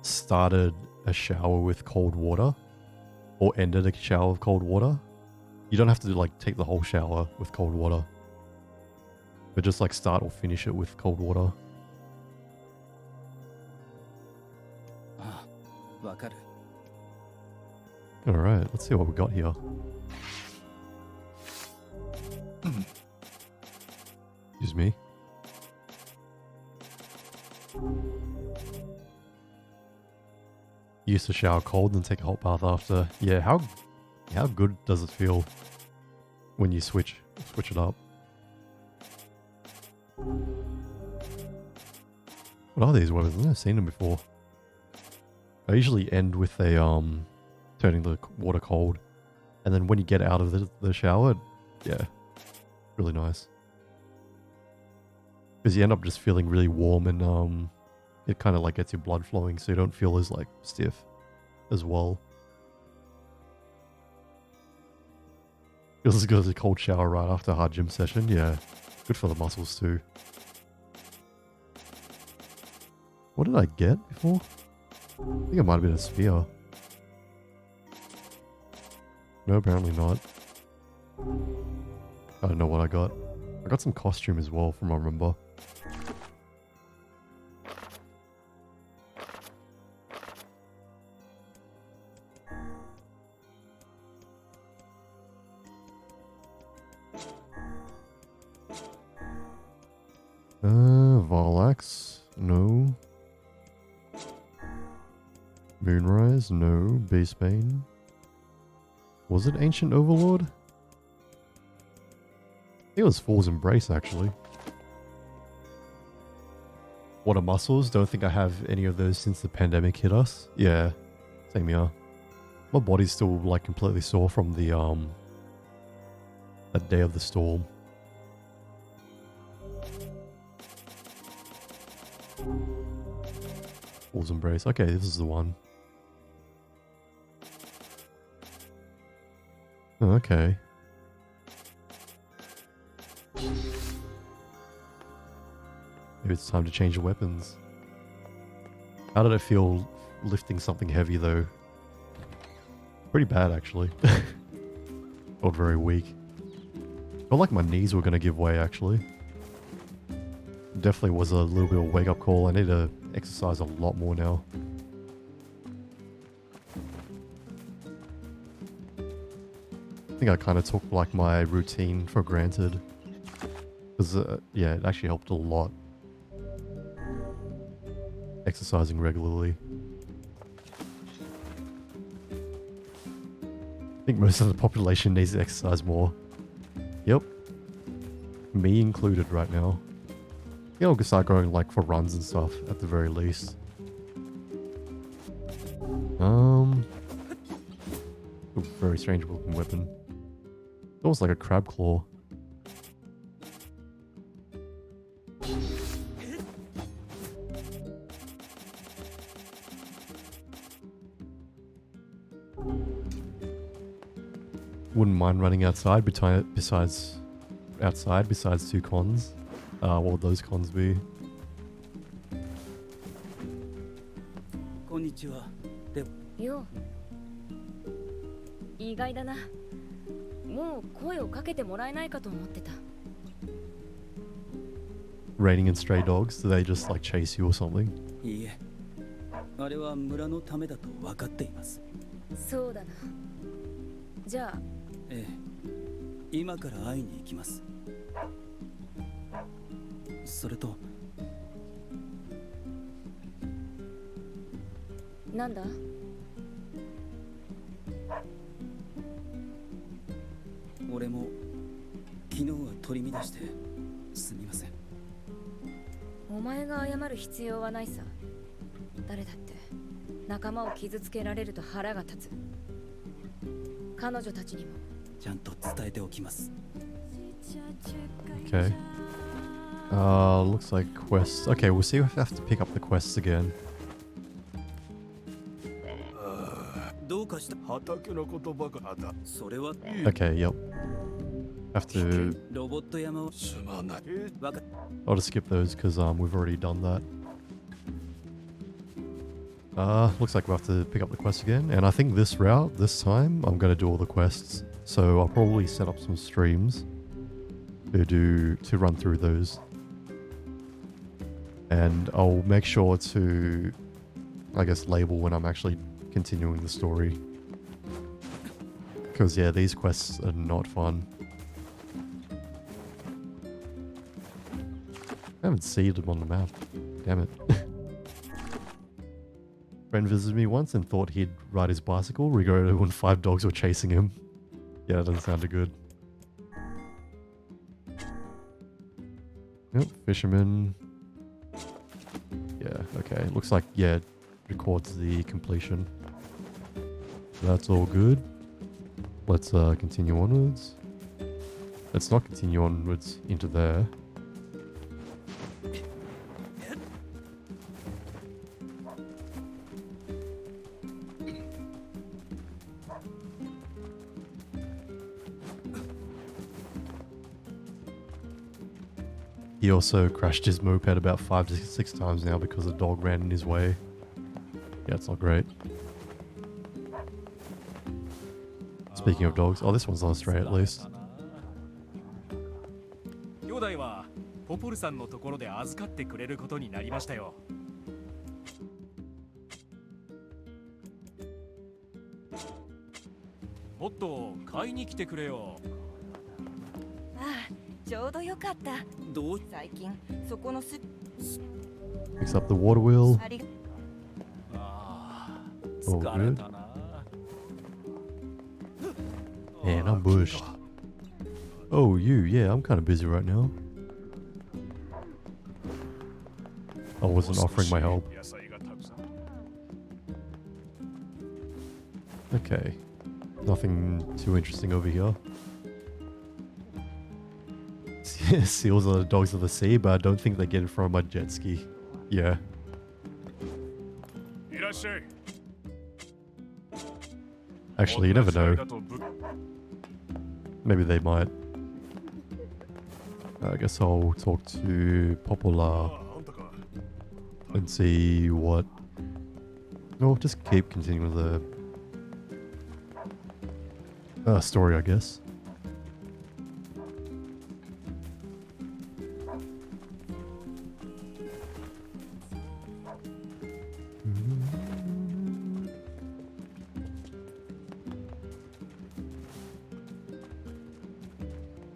started a shower with cold water or ended a shower with cold water? You don't have to like take the whole shower with cold water, but just like start or finish it with cold water. ああ、わかる。 All right, let's see what we got here. Excuse me. Used to shower cold and take a hot bath after. Yeah, how good does it feel when you switch it up? What are these weapons? I've never seen them before. I usually end with a turning the water cold, and then when you get out of the shower, yeah, really nice. Because you end up just feeling really warm, and it kind of like gets your blood flowing, so you don't feel as like stiff as well. Feels as good as a cold shower right after a hard gym session. Yeah, good for the muscles too. What did I get before? I think it might have been a spear. No, apparently not. I don't know what I got. I got some costume as well from what I remember. Varlax? No. Moonrise? No. Beastbane? Was it Ancient Overlord? I think it was Fool's Embrace, actually. What are muscles? Don't think I have any of those since the pandemic hit us. Yeah, same here. My body's still like completely sore from the that day of the storm. Fool's Embrace. Okay, this is the one. Oh, okay. Maybe it's time to change the weapons. How did I feel lifting something heavy though? Pretty bad actually. Felt very weak. Felt like my knees were gonna give way actually. Definitely was a little bit of a wake up call. I need to exercise a lot more now. I think I kind of took like my routine for granted. Because yeah, it actually helped a lot. Exercising regularly. I think most of the population needs to exercise more. Yep. Me included right now. I think I'll start going like for runs and stuff at the very least. Ooh, very strange looking weapon. Almost like a crab claw. Wouldn't mind running outside besides 2 cons. What would those cons be? こんにちは。で、よう意外だな。もう声をかけてもらえないかと思ってた。 Raining in stray dogs? Do they just like chase you or something? いいえ、あれは村のためだと分かっています。そうだな。じゃあ、ええ、今から会いに行きます。それと、なんだ？俺も昨日は取り乱してすみません。お前が謝る必要はないさ。誰だって仲間を傷つけられると腹が立つ。彼女たちにもちゃんと伝えておきます。 Okay. Looks like quests. Okay, we'll see if I have to pick up the quests again. どうかした？畑のことばかりだ。それは Okay, yep. Have to. ロボット山をすまない。わか I'll just skip those because we've already done that. Looks like we'll have to pick up the quest again, and I think this route, this time, I'm gonna do all the quests. So I'll probably set up some streams to run through those, and I'll make sure to, I guess, label when I'm actually continuing the story. Because yeah, these quests are not fun. I haven't seen them on the map. Damn it. Friend visited me once and thought he'd ride his bicycle, regretted when 5 dogs were chasing him. Yeah, that doesn't sound good. Yep, fisherman. Yeah, okay. Looks like, yeah, it records the completion. That's all good. Let's continue onwards. Let's not continue onwards into there. He also crashed his moped about 5 to 6 times now because a dog ran in his way. Yeah, it's not great. Speaking of dogs, oh, this one's on stray at least. 兄弟はポポルさんのところで預かってくれることになりましたよ。もっと買いに来てくれよ。ああ、ちょうどよかった。どう最近そこのす Picks up the water wheel. ありああ、 Oh, 疲れ good. たな。 Man, I'm bushed. Oh, you. Yeah, I'm kind of busy right now. I wasn't offering my help. 野菜がたくさん。 Okay. Nothing too interesting over here. Seals are the dogs of the sea, but I don't think they get in front of my jet ski. Yeah. いらっしゃい。 Actually, you never 同じ間 know. だとぶ Maybe they might. I guess I'll talk to あ Popola あんたか。 and see what. No, just keep continuing the story, I guess.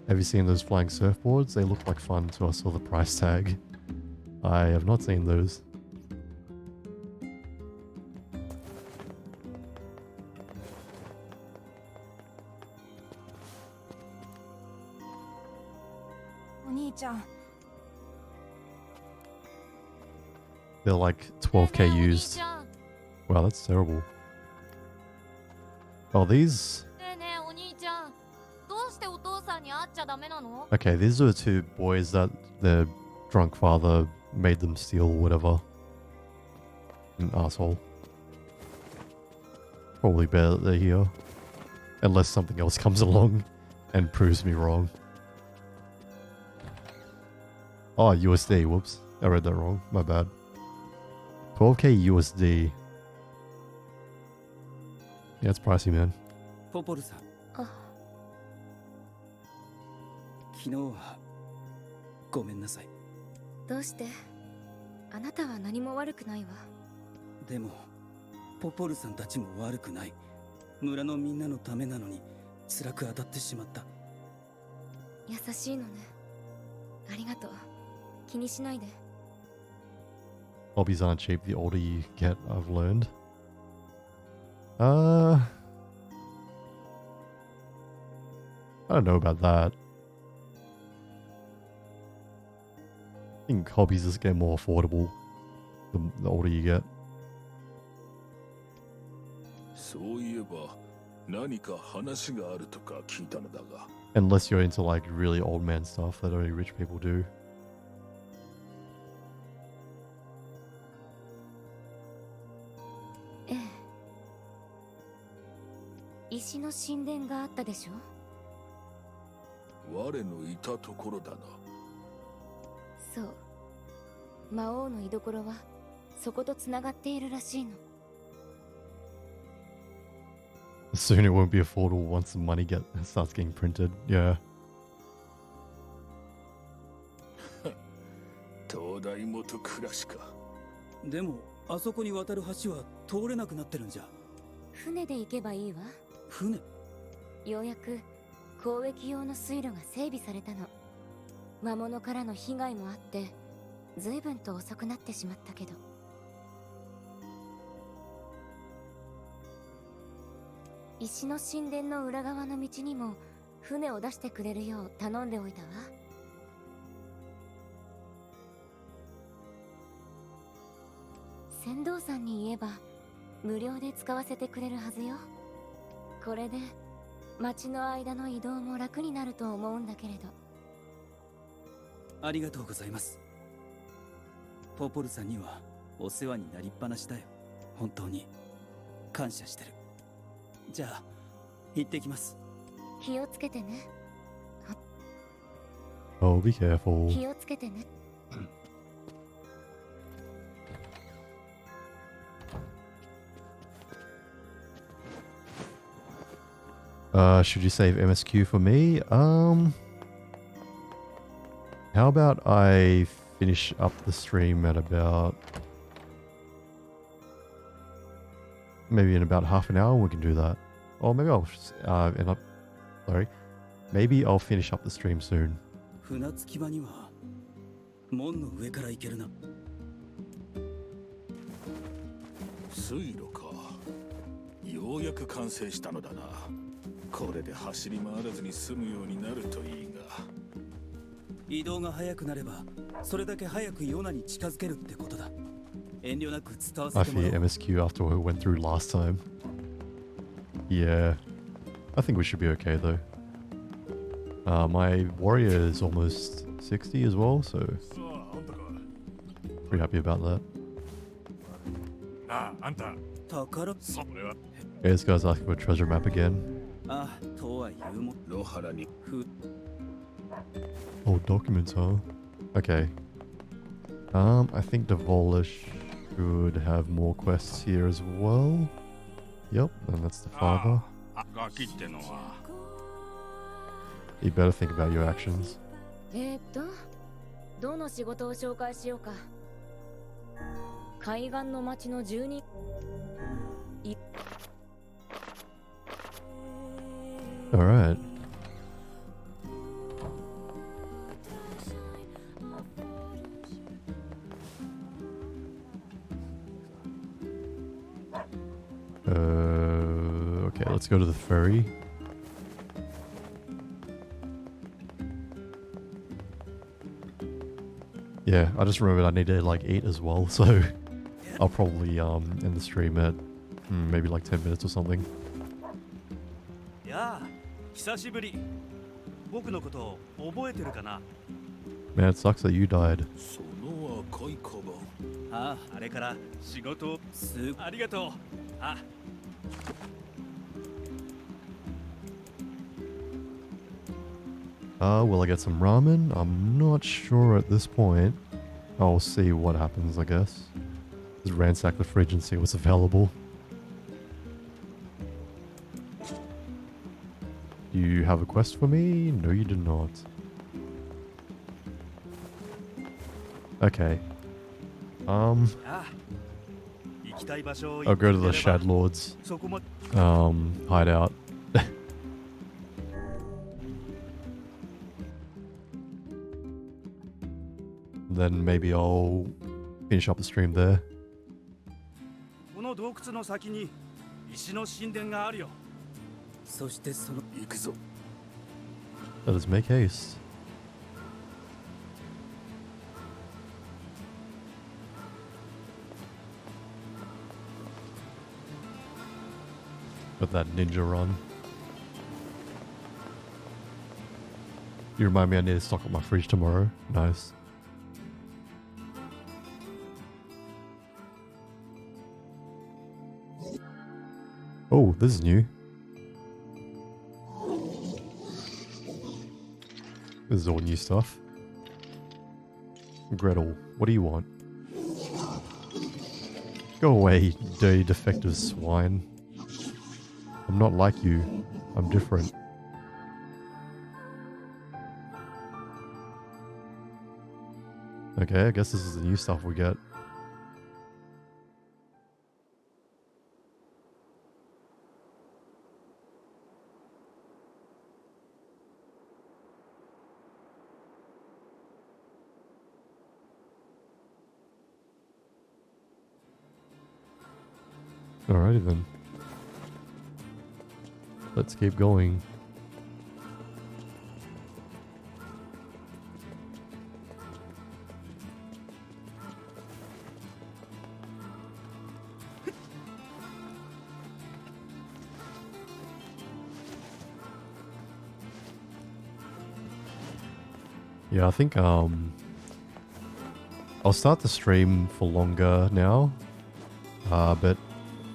Have you seen those flying surfboards? They look like fun until I saw the price tag. I have not seen those. They're like 12k used. Wow, that's terrible. Oh, these. ねえねえお兄ちゃん、どうしてお父さんに会っちゃダメなの？ Okay, these are the 2 boys that their drunk father made them steal whatever. An asshole. Probably better that they're here. Unless something else comes along and proves me wrong. Oh, USD. Whoops. I read that wrong. My bad. 12k USD. Yeah, it's pricey, man. ポポルさん、昨日はごめんなさい。どうして？あなたは何も悪くないわ。でもポポルさんたちも悪くない。村のみんなのためなのに辛く当たってしまった。優しいのね。ありがとう。気にしないで。Hobbies aren't cheap the older you get, I've learned. I don't know about that. I think hobbies just get more affordable the older you get. そういえば何か話があるとか聞いたのだが。 Unless you're into like really old man stuff that only rich people do. ええ。石の神殿があったでしょ。我のいたところだな。そう。魔王の居所はそことつながっているらしいの。 Soon it won't be affordable once the money starts getting printed. Yeah. 東大元暮らしか。でもあそこに渡る橋は通れなくなってるんじゃ。船で行けばいいわ。船？ようやく交易用の水路が整備されたの。魔物からの被害もあって随分と遅くなってしまったけど。石の神殿の裏側の道にも船を出してくれるよう頼んでおいたわ。船頭さんに言えば無料で使わせてくれるはずよ。これで町の間の移動も楽になると思うんだけれど。ありがとうございます。ポポルさんにはお世話になりっぱなしだよ。本当に感謝してる。じゃあ行ってきます。気をつけてね。 Oh, be careful. 気をつけてね。Should you save MSQ for me? How about I finish up the stream at about maybe in about half an hour we can do that. Or maybe I'll end up sorry. Maybe I'll finish up the stream soon. 船着き場には門の上から行けるな。水路か。ようやく完成したのだな。これで走り回らずに済むようになるといいが。移動が早くなればそれだけ早くヨナに近づけるってことだ。遠慮なく伝わせ I てもら fear おう。 MSQ after what we went through last time. Yeah. I think we should be okay though. My warrior is almost 60 as well, so ああんたか。 pretty happy about that. ああんた。宝？それは。 Okay, this guy's asking for a treasure map again. ああ、とは言うも野原にふ。 Oh, documents, huh? Okay. I think Devolish should have more quests here as well. Yep, and that's the father. ガキってのは。 You better think about your actions. どの仕事を紹介しようか。海岸の町の住人。Alright. Okay, let's go to the ferry. Yeah, I just remembered I need to like eat as well, so I'll probably end the stream at maybe like 10 minutes or something. やあ、久しぶり。僕のこと覚えてるかな。 Man, it sucks that you died. その赤いカバン。ああれから仕事ありがとう。あ、Will I get some ramen? I'm not sure at this point. I'll see what happens, I guess. Just ransack the fridge and see what's available. You have a quest for me? No, you do not. Okay. I'll go to the Shad Lord's hideout. Then maybe I'll finish up the stream there. この洞窟の先に石の神殿があるよ。そしてその行くぞ。 Let us make haste. With that ninja run. You remind me I need to stock up my fridge tomorrow. Nice. Oh, this is new. This is all new stuff. Gretel, what do you want? Go away, dirty defective swine. I'm not like you. I'm different. Okay, I guess this is the new stuff we get. Alrighty then. Let's keep going. Yeah, I think I'll start the stream for longer now. But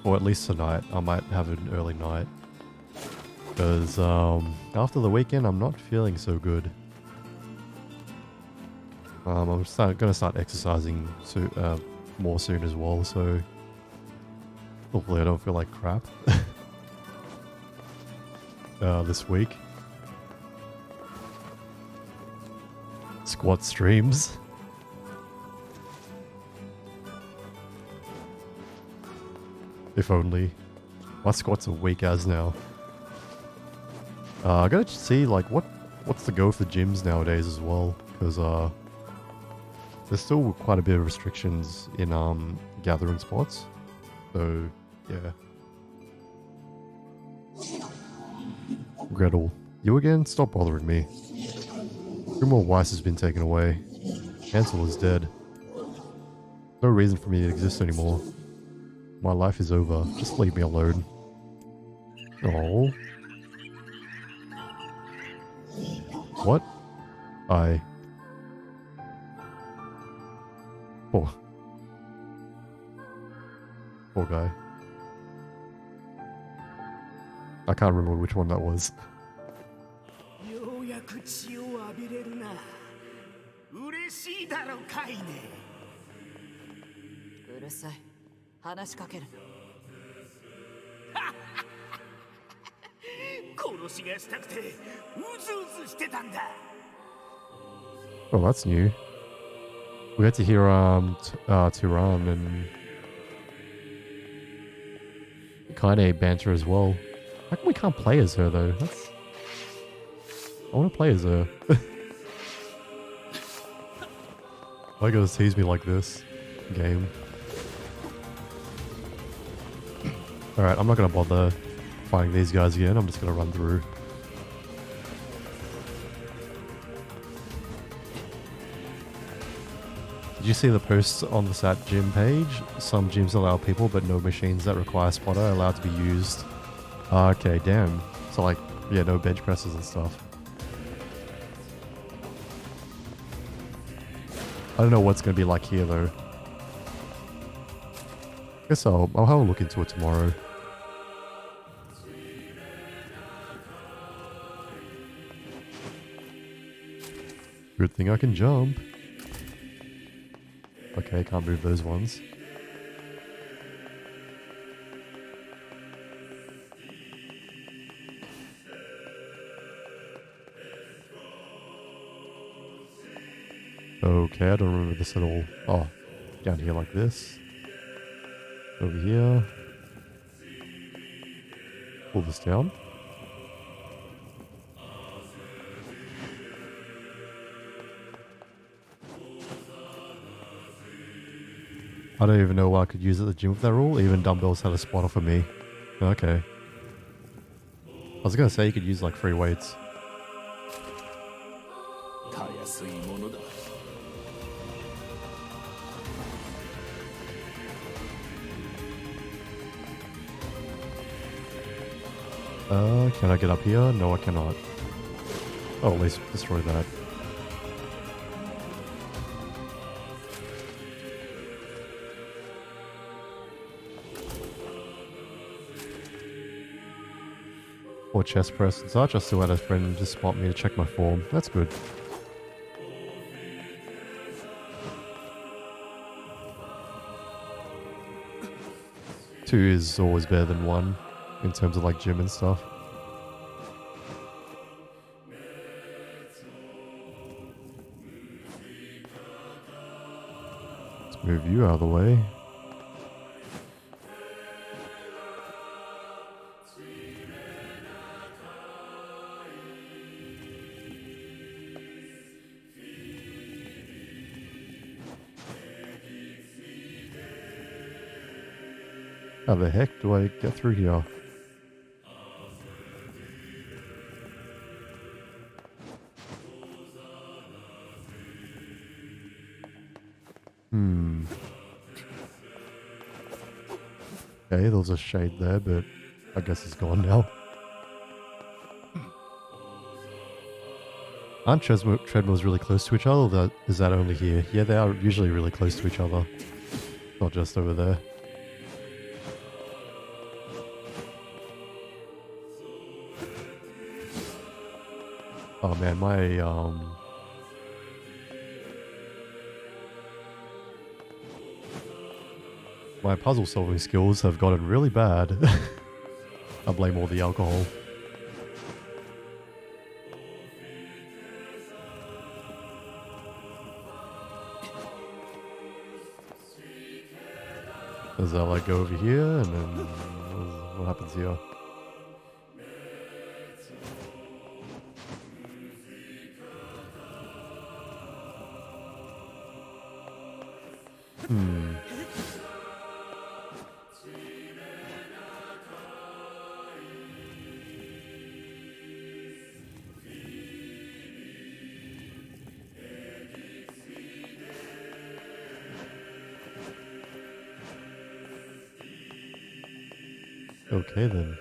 or at least tonight, I might have an early night. Because after the weekend, I'm not feeling so good. I'm gonna start exercising more soon as well, so hopefully I don't feel like crap this week. Squat streams. If only. My squats are weak as now. I gotta see like what's the go for gyms nowadays as well, because there's still quite a bit of restrictions in gathering spots. So yeah. Gretel, you again? Stop bothering me. Grimwald Weiss has been taken away. Hansel is dead. No reason for me to exist anymore. My life is over. Just leave me alone. Oh. What? Poor guy. I can't remember which one that was. ようやく血を浴びれるな。嬉しいだろかいね。うるさい。話しかける殺しがしたくてうずうずしてたんだ。 Oh, that's new. We had to hear Tiran and Kaine banter as well. How come we can't play as her though? I want to play as her. Why you gotta tease me like this? Game. Alright, I'm not gonna bother fighting these guys again. I'm just gonna run through. Did you see the posts on the SAT gym page? Some gyms allow people, but no machines that require spotter are allowed to be used. Okay, damn. So like, yeah, no bench presses and stuff. I don't know what's gonna be like here though. Guess I'll have a look into it tomorrow. Good thing I can jump. Okay, can't move those ones. Okay, I don't remember this at all. Oh, down here like this. Over here. Pull this down. I don't even know what I could use at the gym with that rule. Even dumbbells had a spotter for me. Okay. I was gonna say you could use like free weights. たやすいものだ。Can I get up here? No, I cannot. Oh, at least destroy that. Or chest press and such. I still had a friend just spot me to check my form. That's good. Two is always better than one in terms of like gym and stuff. Let's move you out of the way. How the heck do I get through here? Okay, there was a shade there, but I guess it's gone now. Aren't treadmills really close to each other, or is that only here? Yeah, they are usually really close to each other. Not just over there. Oh man, my puzzle solving skills have gotten really bad. I blame all the alcohol. Does that like go over here and then what happens here? Okay then.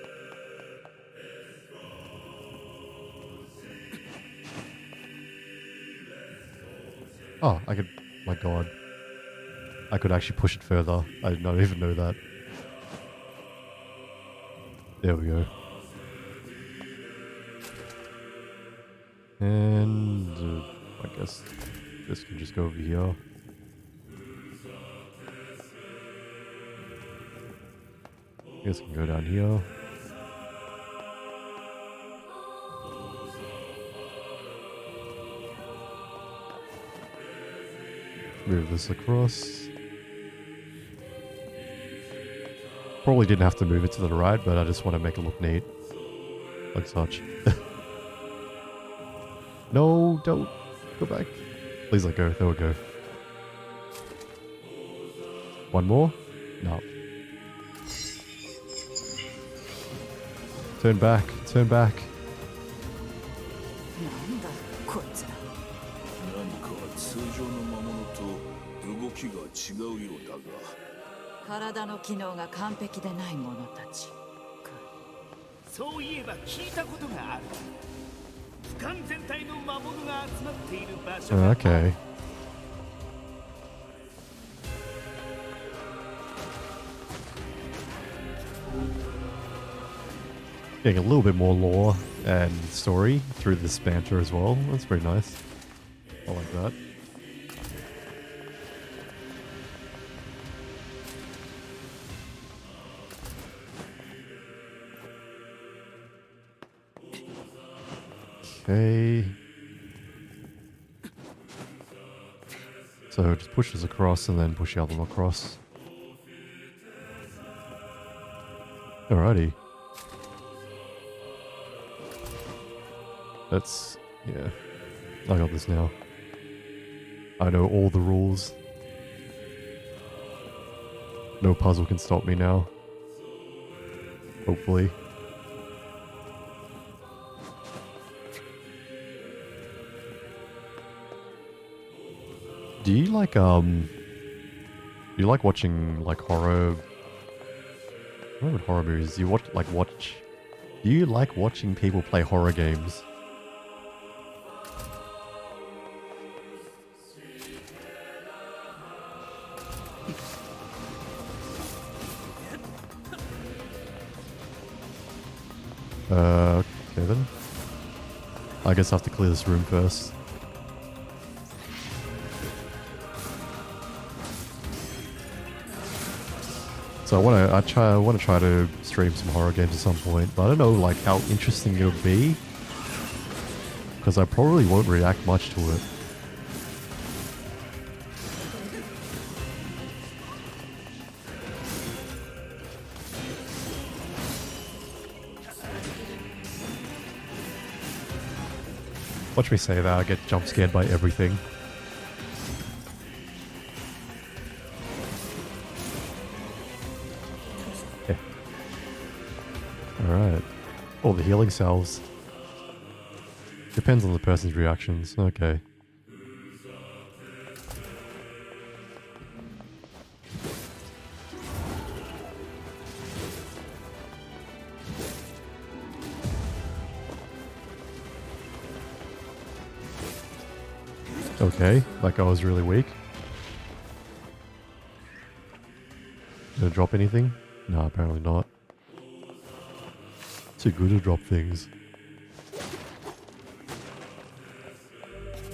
Oh, I could... My god. I could actually push it further. I did not even know that. There we go. And... I guess this can just go over here. This can go down here. Move this across. Probably didn't have to move it to the right, but I just want to make it look neat. Like such. No, don't go back. Please let go. There we go. One more? No. Turn back. Turn back. なんだこいつら。何か通常の魔物と動きが違うようだが。体の機能が完璧でない者たちか。そういえば聞いたことがある。俯瞰全体の魔物が集まっている場所が。Okay. Getting a little bit more lore and story through this banter as well. That's very nice. I like that. Okay. So just push this across and then push the other one across. Alrighty. That's... yeah. I got this now. I know all the rules. No puzzle can stop me now. Hopefully. Do you like watching like horror? Not even horror movies. Do you like watching people play horror games? Okay then. I guess I have to clear this room first. So I want to try to stream some horror games at some point, but I don't know like how interesting it'll be, because I probably won't react much to it. Watch me say that, I get jump scared by everything. Yeah. Alright. Oh, the healing cells. Depends on the person's reactions. Okay. Okay, that guy was really weak. Gonna drop anything? No, apparently not. Too good to drop things.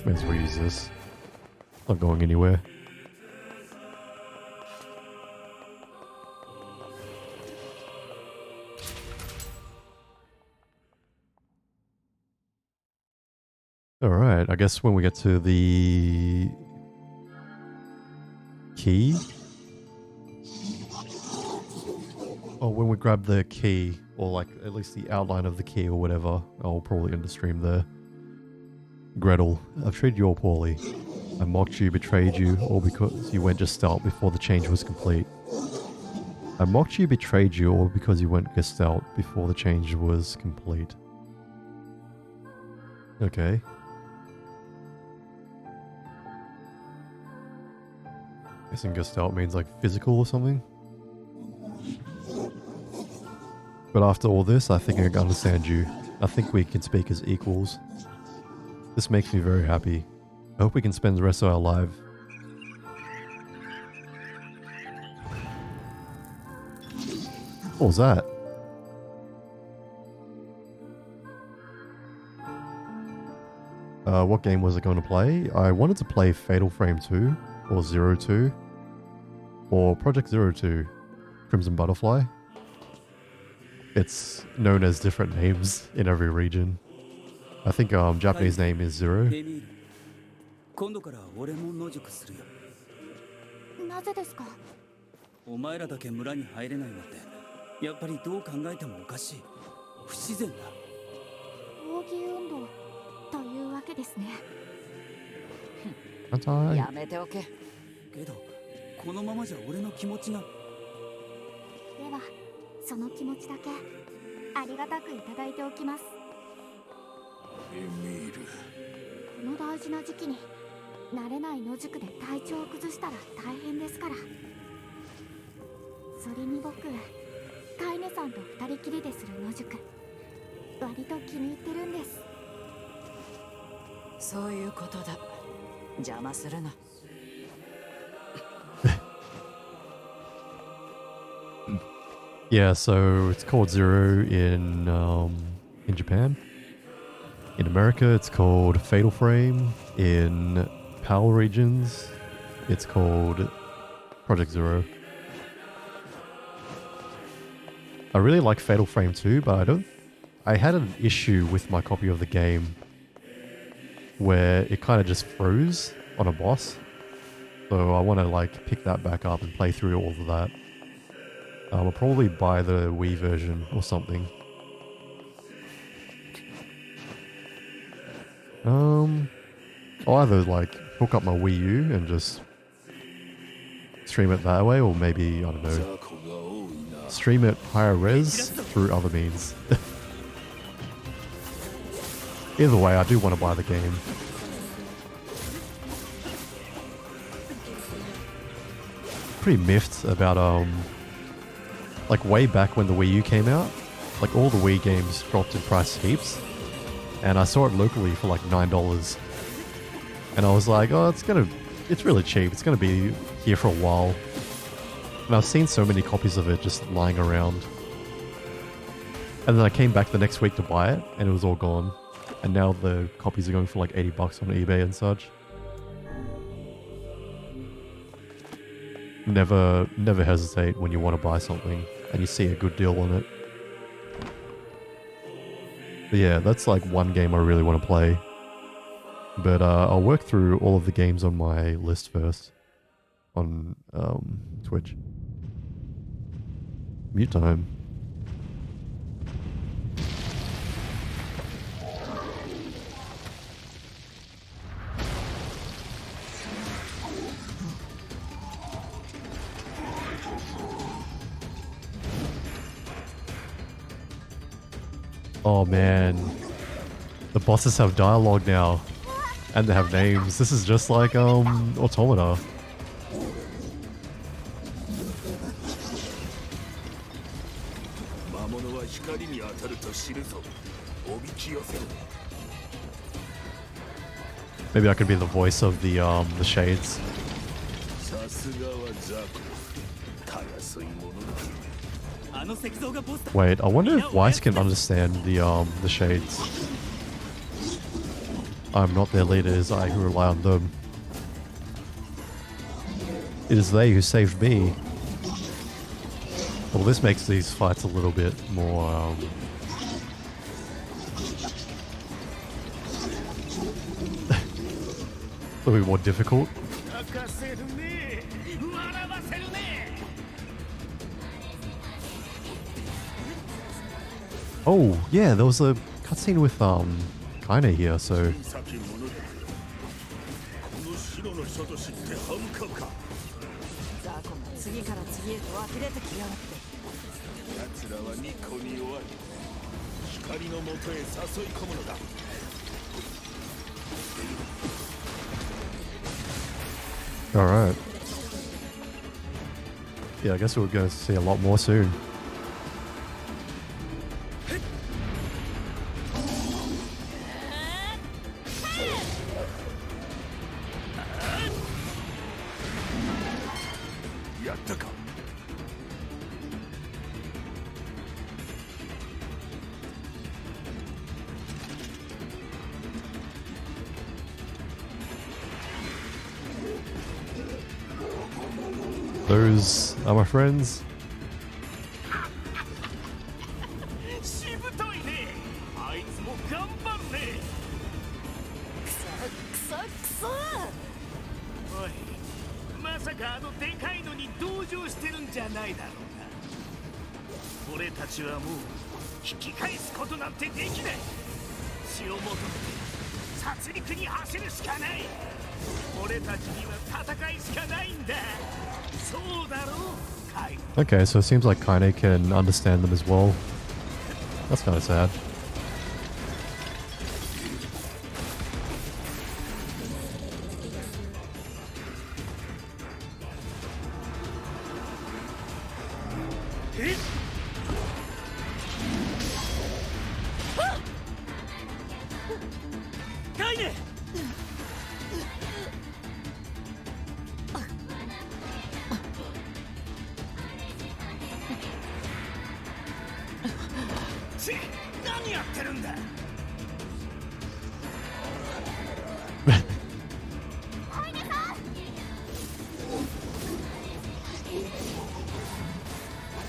May as well use this. Not going anywhere. Alright, I guess when we get to the key. Oh, when we grab the key, or like at least the outline of the key or whatever, I'll probably end the stream there. Gretel, I've treated you all poorly. I mocked you, betrayed you, all because you went Gestalt before the change was complete. I mocked you, betrayed you, all because you went Gestalt before the change was complete. Okay. Guessing Gestalt means like physical or something. But after all this, I think I can understand you. I think we can speak as equals. This makes me very happy. I hope we can spend the rest of our life. What was that? What game was I going to play? I wanted to play Fatal Frame 2, or Zero 2, or Project Zero 2, Crimson Butterfly. It's known as different names in every region. I think Japanese name is Zero. 今度から俺も野宿するよ。なぜですか？お前らだけ村に入れないなんて、やっぱりどう考えてもおかしい。不自然だ。抗議運動というわけですね。やめておけ。けど、このままじゃ俺の気持ちが。では、その気持ちだけありがたくいただいておきます。エミール。この大事な時期に慣れない野宿で体調を崩したら大変ですから。それに僕、カイネさんと二人きりでする野宿、割と気に入ってるんです。そういうことだ。邪魔するな。Yeah, so it's called Zero in Japan. In America, it's called Fatal Frame. In PAL regions, it's called Project Zero. I really like Fatal Frame 2, but I had an issue with my copy of the game where it kind of just froze on a boss. So I want to like pick that back up and play through all of that. I'll probably buy the Wii version or something. I'll either like hook up my Wii U and just stream it that way, or maybe, I don't know, stream it higher res through other means. Either way, I do want to buy the game. Pretty miffed about like way back when the Wii U came out, like all the Wii games dropped in price heaps, and I saw it locally for like $9, and I was like, oh, it's really cheap, it's gonna be here for a while. And I've seen so many copies of it just lying around, and then I came back the next week to buy it and it was all gone, and now the copies are going for like $80 on eBay and such. Never hesitate when you want to buy something and you see a good deal on it. But yeah, that's like one game I really want to play. But I'll work through all of the games on my list first on Twitch. Mute time. Oh man, the bosses have dialogue now, and they have names. This is just like Automata. Maybe I could be the voice of the shades. Wait, I wonder if Weiss can understand the shades. I'm not their leader, it is I who rely on them. It is they who saved me. Well, this makes these fights a little bit more a little bit more difficult. Oh, yeah, there was a cutscene with Kaine here, so alright. Yeah, I guess we're going to see a lot more soon. Those are my friends. Okay, so it seems like Kaine can understand them as well. That's kind of sad.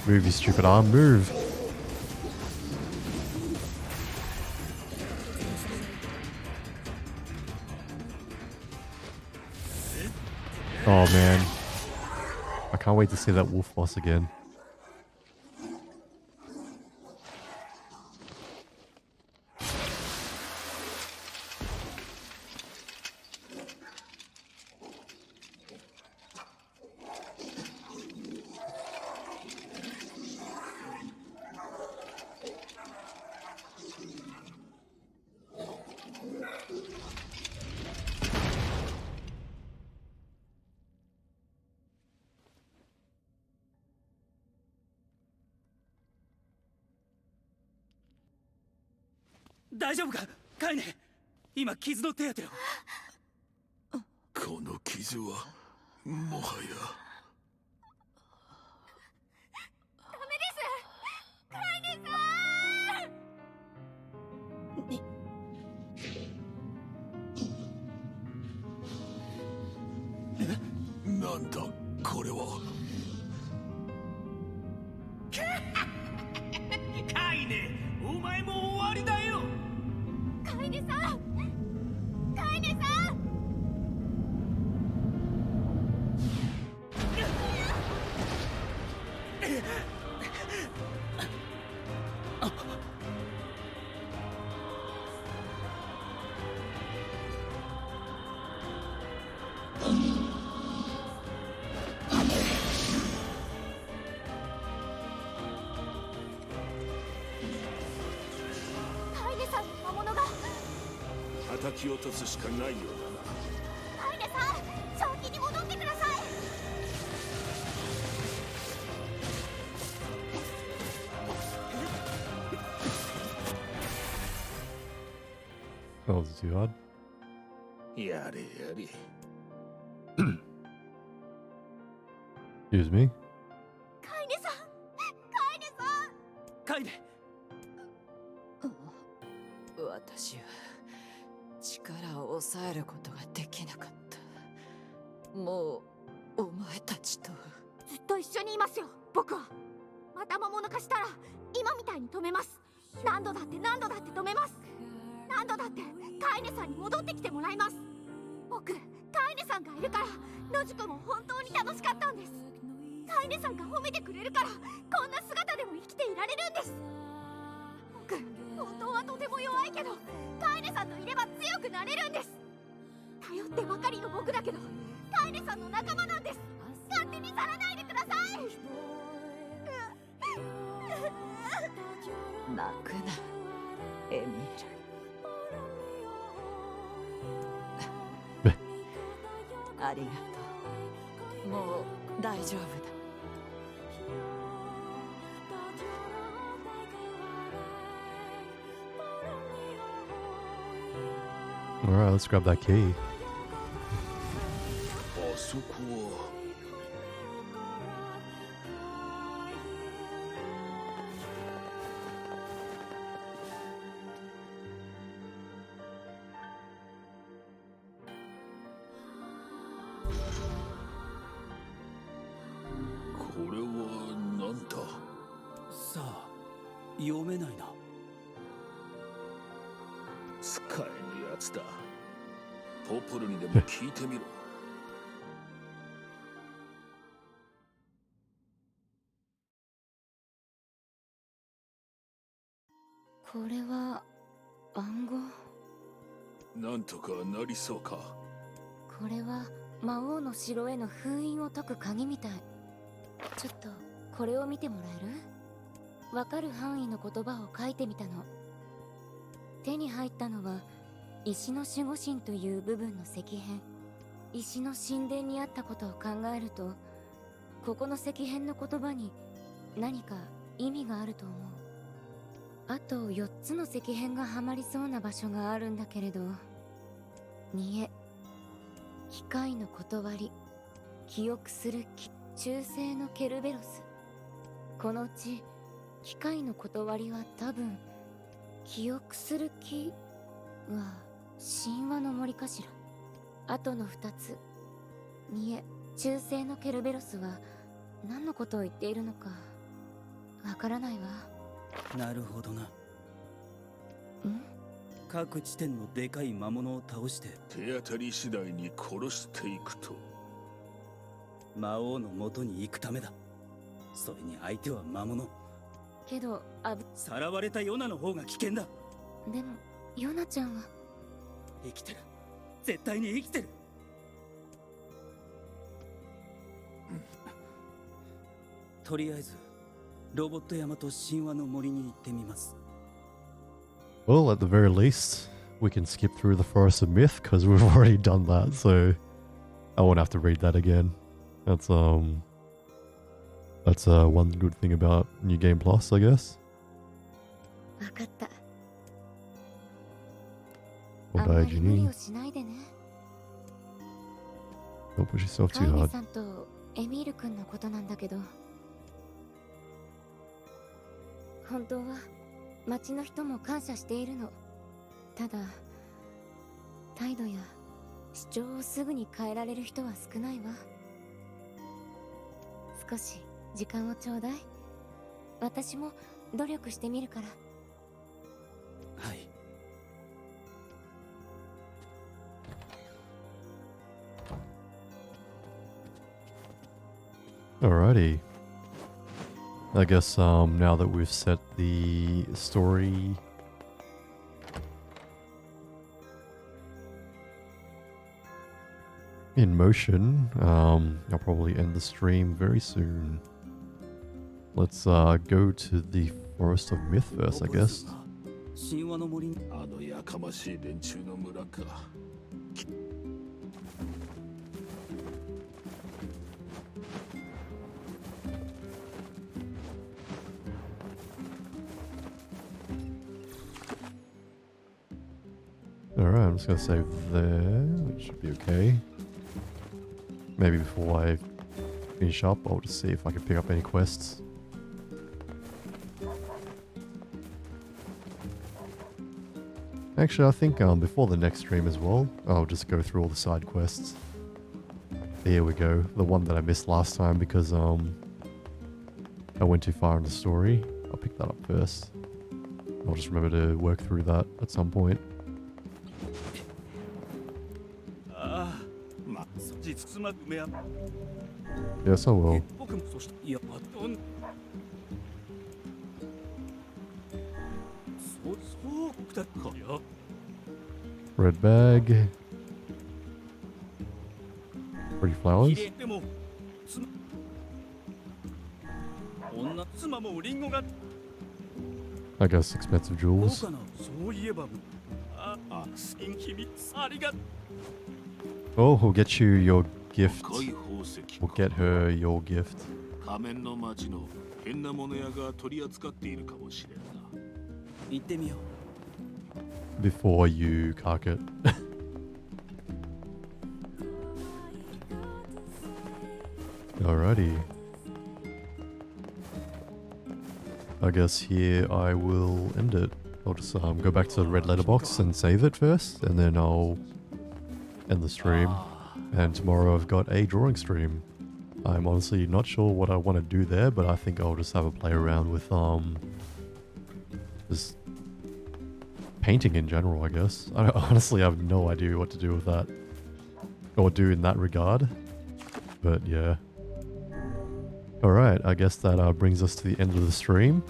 Move, you stupid arm, move! Oh man. I can't wait to see that wolf boss again.大丈夫かカイネ。今傷の手当てを。この傷はもはやダメですカイネさん。なんだこれは。カイネ、お前も終わりだよ。カイネさんカイネさん。カイネさんの魔物が。叩き落とすしかないようだな。カイネさん正気に戻ってください。That was too hard. やれやれ。 Excuse me. カイネさんカイネさん。カイネ。私は力を抑えることができなかった。もうお前たちとずっと一緒にいますよ僕は。また魔物化したら今みたいに止めます。何度だって何度だって止めます。何度だってカイネさんに戻ってきてもらいます。僕カイネさんがいるから野宿も本当に楽しかったんです。カイネさんが褒めてくれるからこんな姿でも生きていられるんです。僕本当はとても弱いけどカイネさんといれば強くなれるんです。頼ってばかりの僕だけどカイネさんの仲間なんです。勝手に去らないでください。泣くなエミール。ありがとう。もう大丈夫だ。Alright, let's grab that key. あそこは。これはなんだ。さあ読めないな。使えぬやつだ。ポポルにでも聞いてみろ。これは暗号。なんとかなりそうか。これは魔王の城への封印を解く鍵みたい。ちょっとこれを見てもらえる？わかる範囲の言葉を書いてみたの。手に入ったのは石の守護神という部分の石片。石の神殿にあったことを考えると、ここの石片の言葉に何か意味があると思う。あと4つの石片がはまりそうな場所があるんだけれど、NieR、機械の断り、記憶する気、忠誠のケルベロス。このうち機械の断りは多分記憶する気は神話の森かしら。あとの2つ、NieR、忠誠のケルベロスは何のことを言っているのかわからないわ。なるほどな。ん？各地点のでかい魔物を倒して。手当たり次第に殺していくと。魔王の元に行くためだ。それに相手は魔物。けどさらわれたヨナの方が危険だ。でもヨナちゃんは生きてる。絶対に生きてる。とりあえずロボット山と神話の森に行ってみます。 Well, at the very least, we can skip through the Forest of Myth because we've already done that, so I won't have to read that again. That's one good thing about New Game Plus, I guess. 分かった。おあんま大事にり無理を。しないでね。 Don't push yourself カイ too ネ hard. さんとエミール君のことなんだけど、本当は町の人も感謝しているの。ただ態度や主張をすぐに変えられる人は少ないわ。少し時間をちょうだい。私も努力してみるから。はい。 Alrighty. I guess now that we've set the story in motion, I'll probably end the stream very soon. Let's go to the Forest of Myth first, I guess. 神話の森にあのやかましい連中の村か。Alright, I'm just gonna save there. It should be okay. Maybe before I finish up, I'll just see if I can pick up any quests. Actually, I think before the next stream as well, I'll just go through all the side quests. Here we go. The one that I missed last time because I went too far in the story. I'll pick that up first. I'll just remember to work through that at some point. ああ、まあ、実妻埋め合 Yes, I will. 僕もそしていやどんそうだかよ。 Red bag. Pretty 綺 flowers. 麗でも女妻もリンゴが I guess expensive どう jewels. かな。そういえば新秘密ありが Oh, we'll get you your gift. 赤い宝石 We'll get her your gift 仮面の町の変なもの屋が取り扱っているかもしれんな。行ってみよう。 before you cock it. Alrighty. I guess here I will end it. I'll just go back to the red letterbox and save it first, and then I'll end the stream. And tomorrow I've got a drawing stream. I'm honestly not sure what I want to do there, but I think I'll just have a play around with just painting in general, I guess. I honestly have no idea what to do with that, or do in that regard. But yeah. Alright, I guess that brings us to the end of the stream.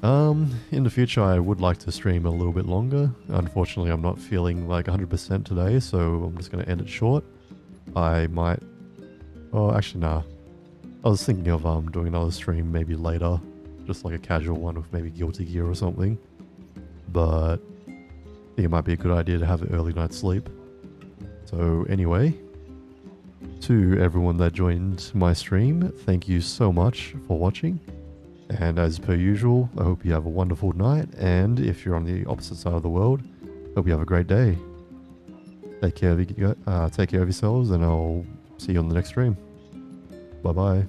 In the future I would like to stream a little bit longer. Unfortunately I'm not feeling like 100% today, so I'm just going to end it short. I might... Oh, actually nah. I was thinking of doing another stream maybe later. Just like a casual one with maybe Guilty Gear or something. But I think it might be a good idea to have an early night's sleep. So anyway, to everyone that joined my stream, thank you so much for watching. And as per usual, I hope you have a wonderful night. And if you're on the opposite side of the world, hope you have a great day. Take care of yourselves, and I'll see you on the next stream. Bye bye.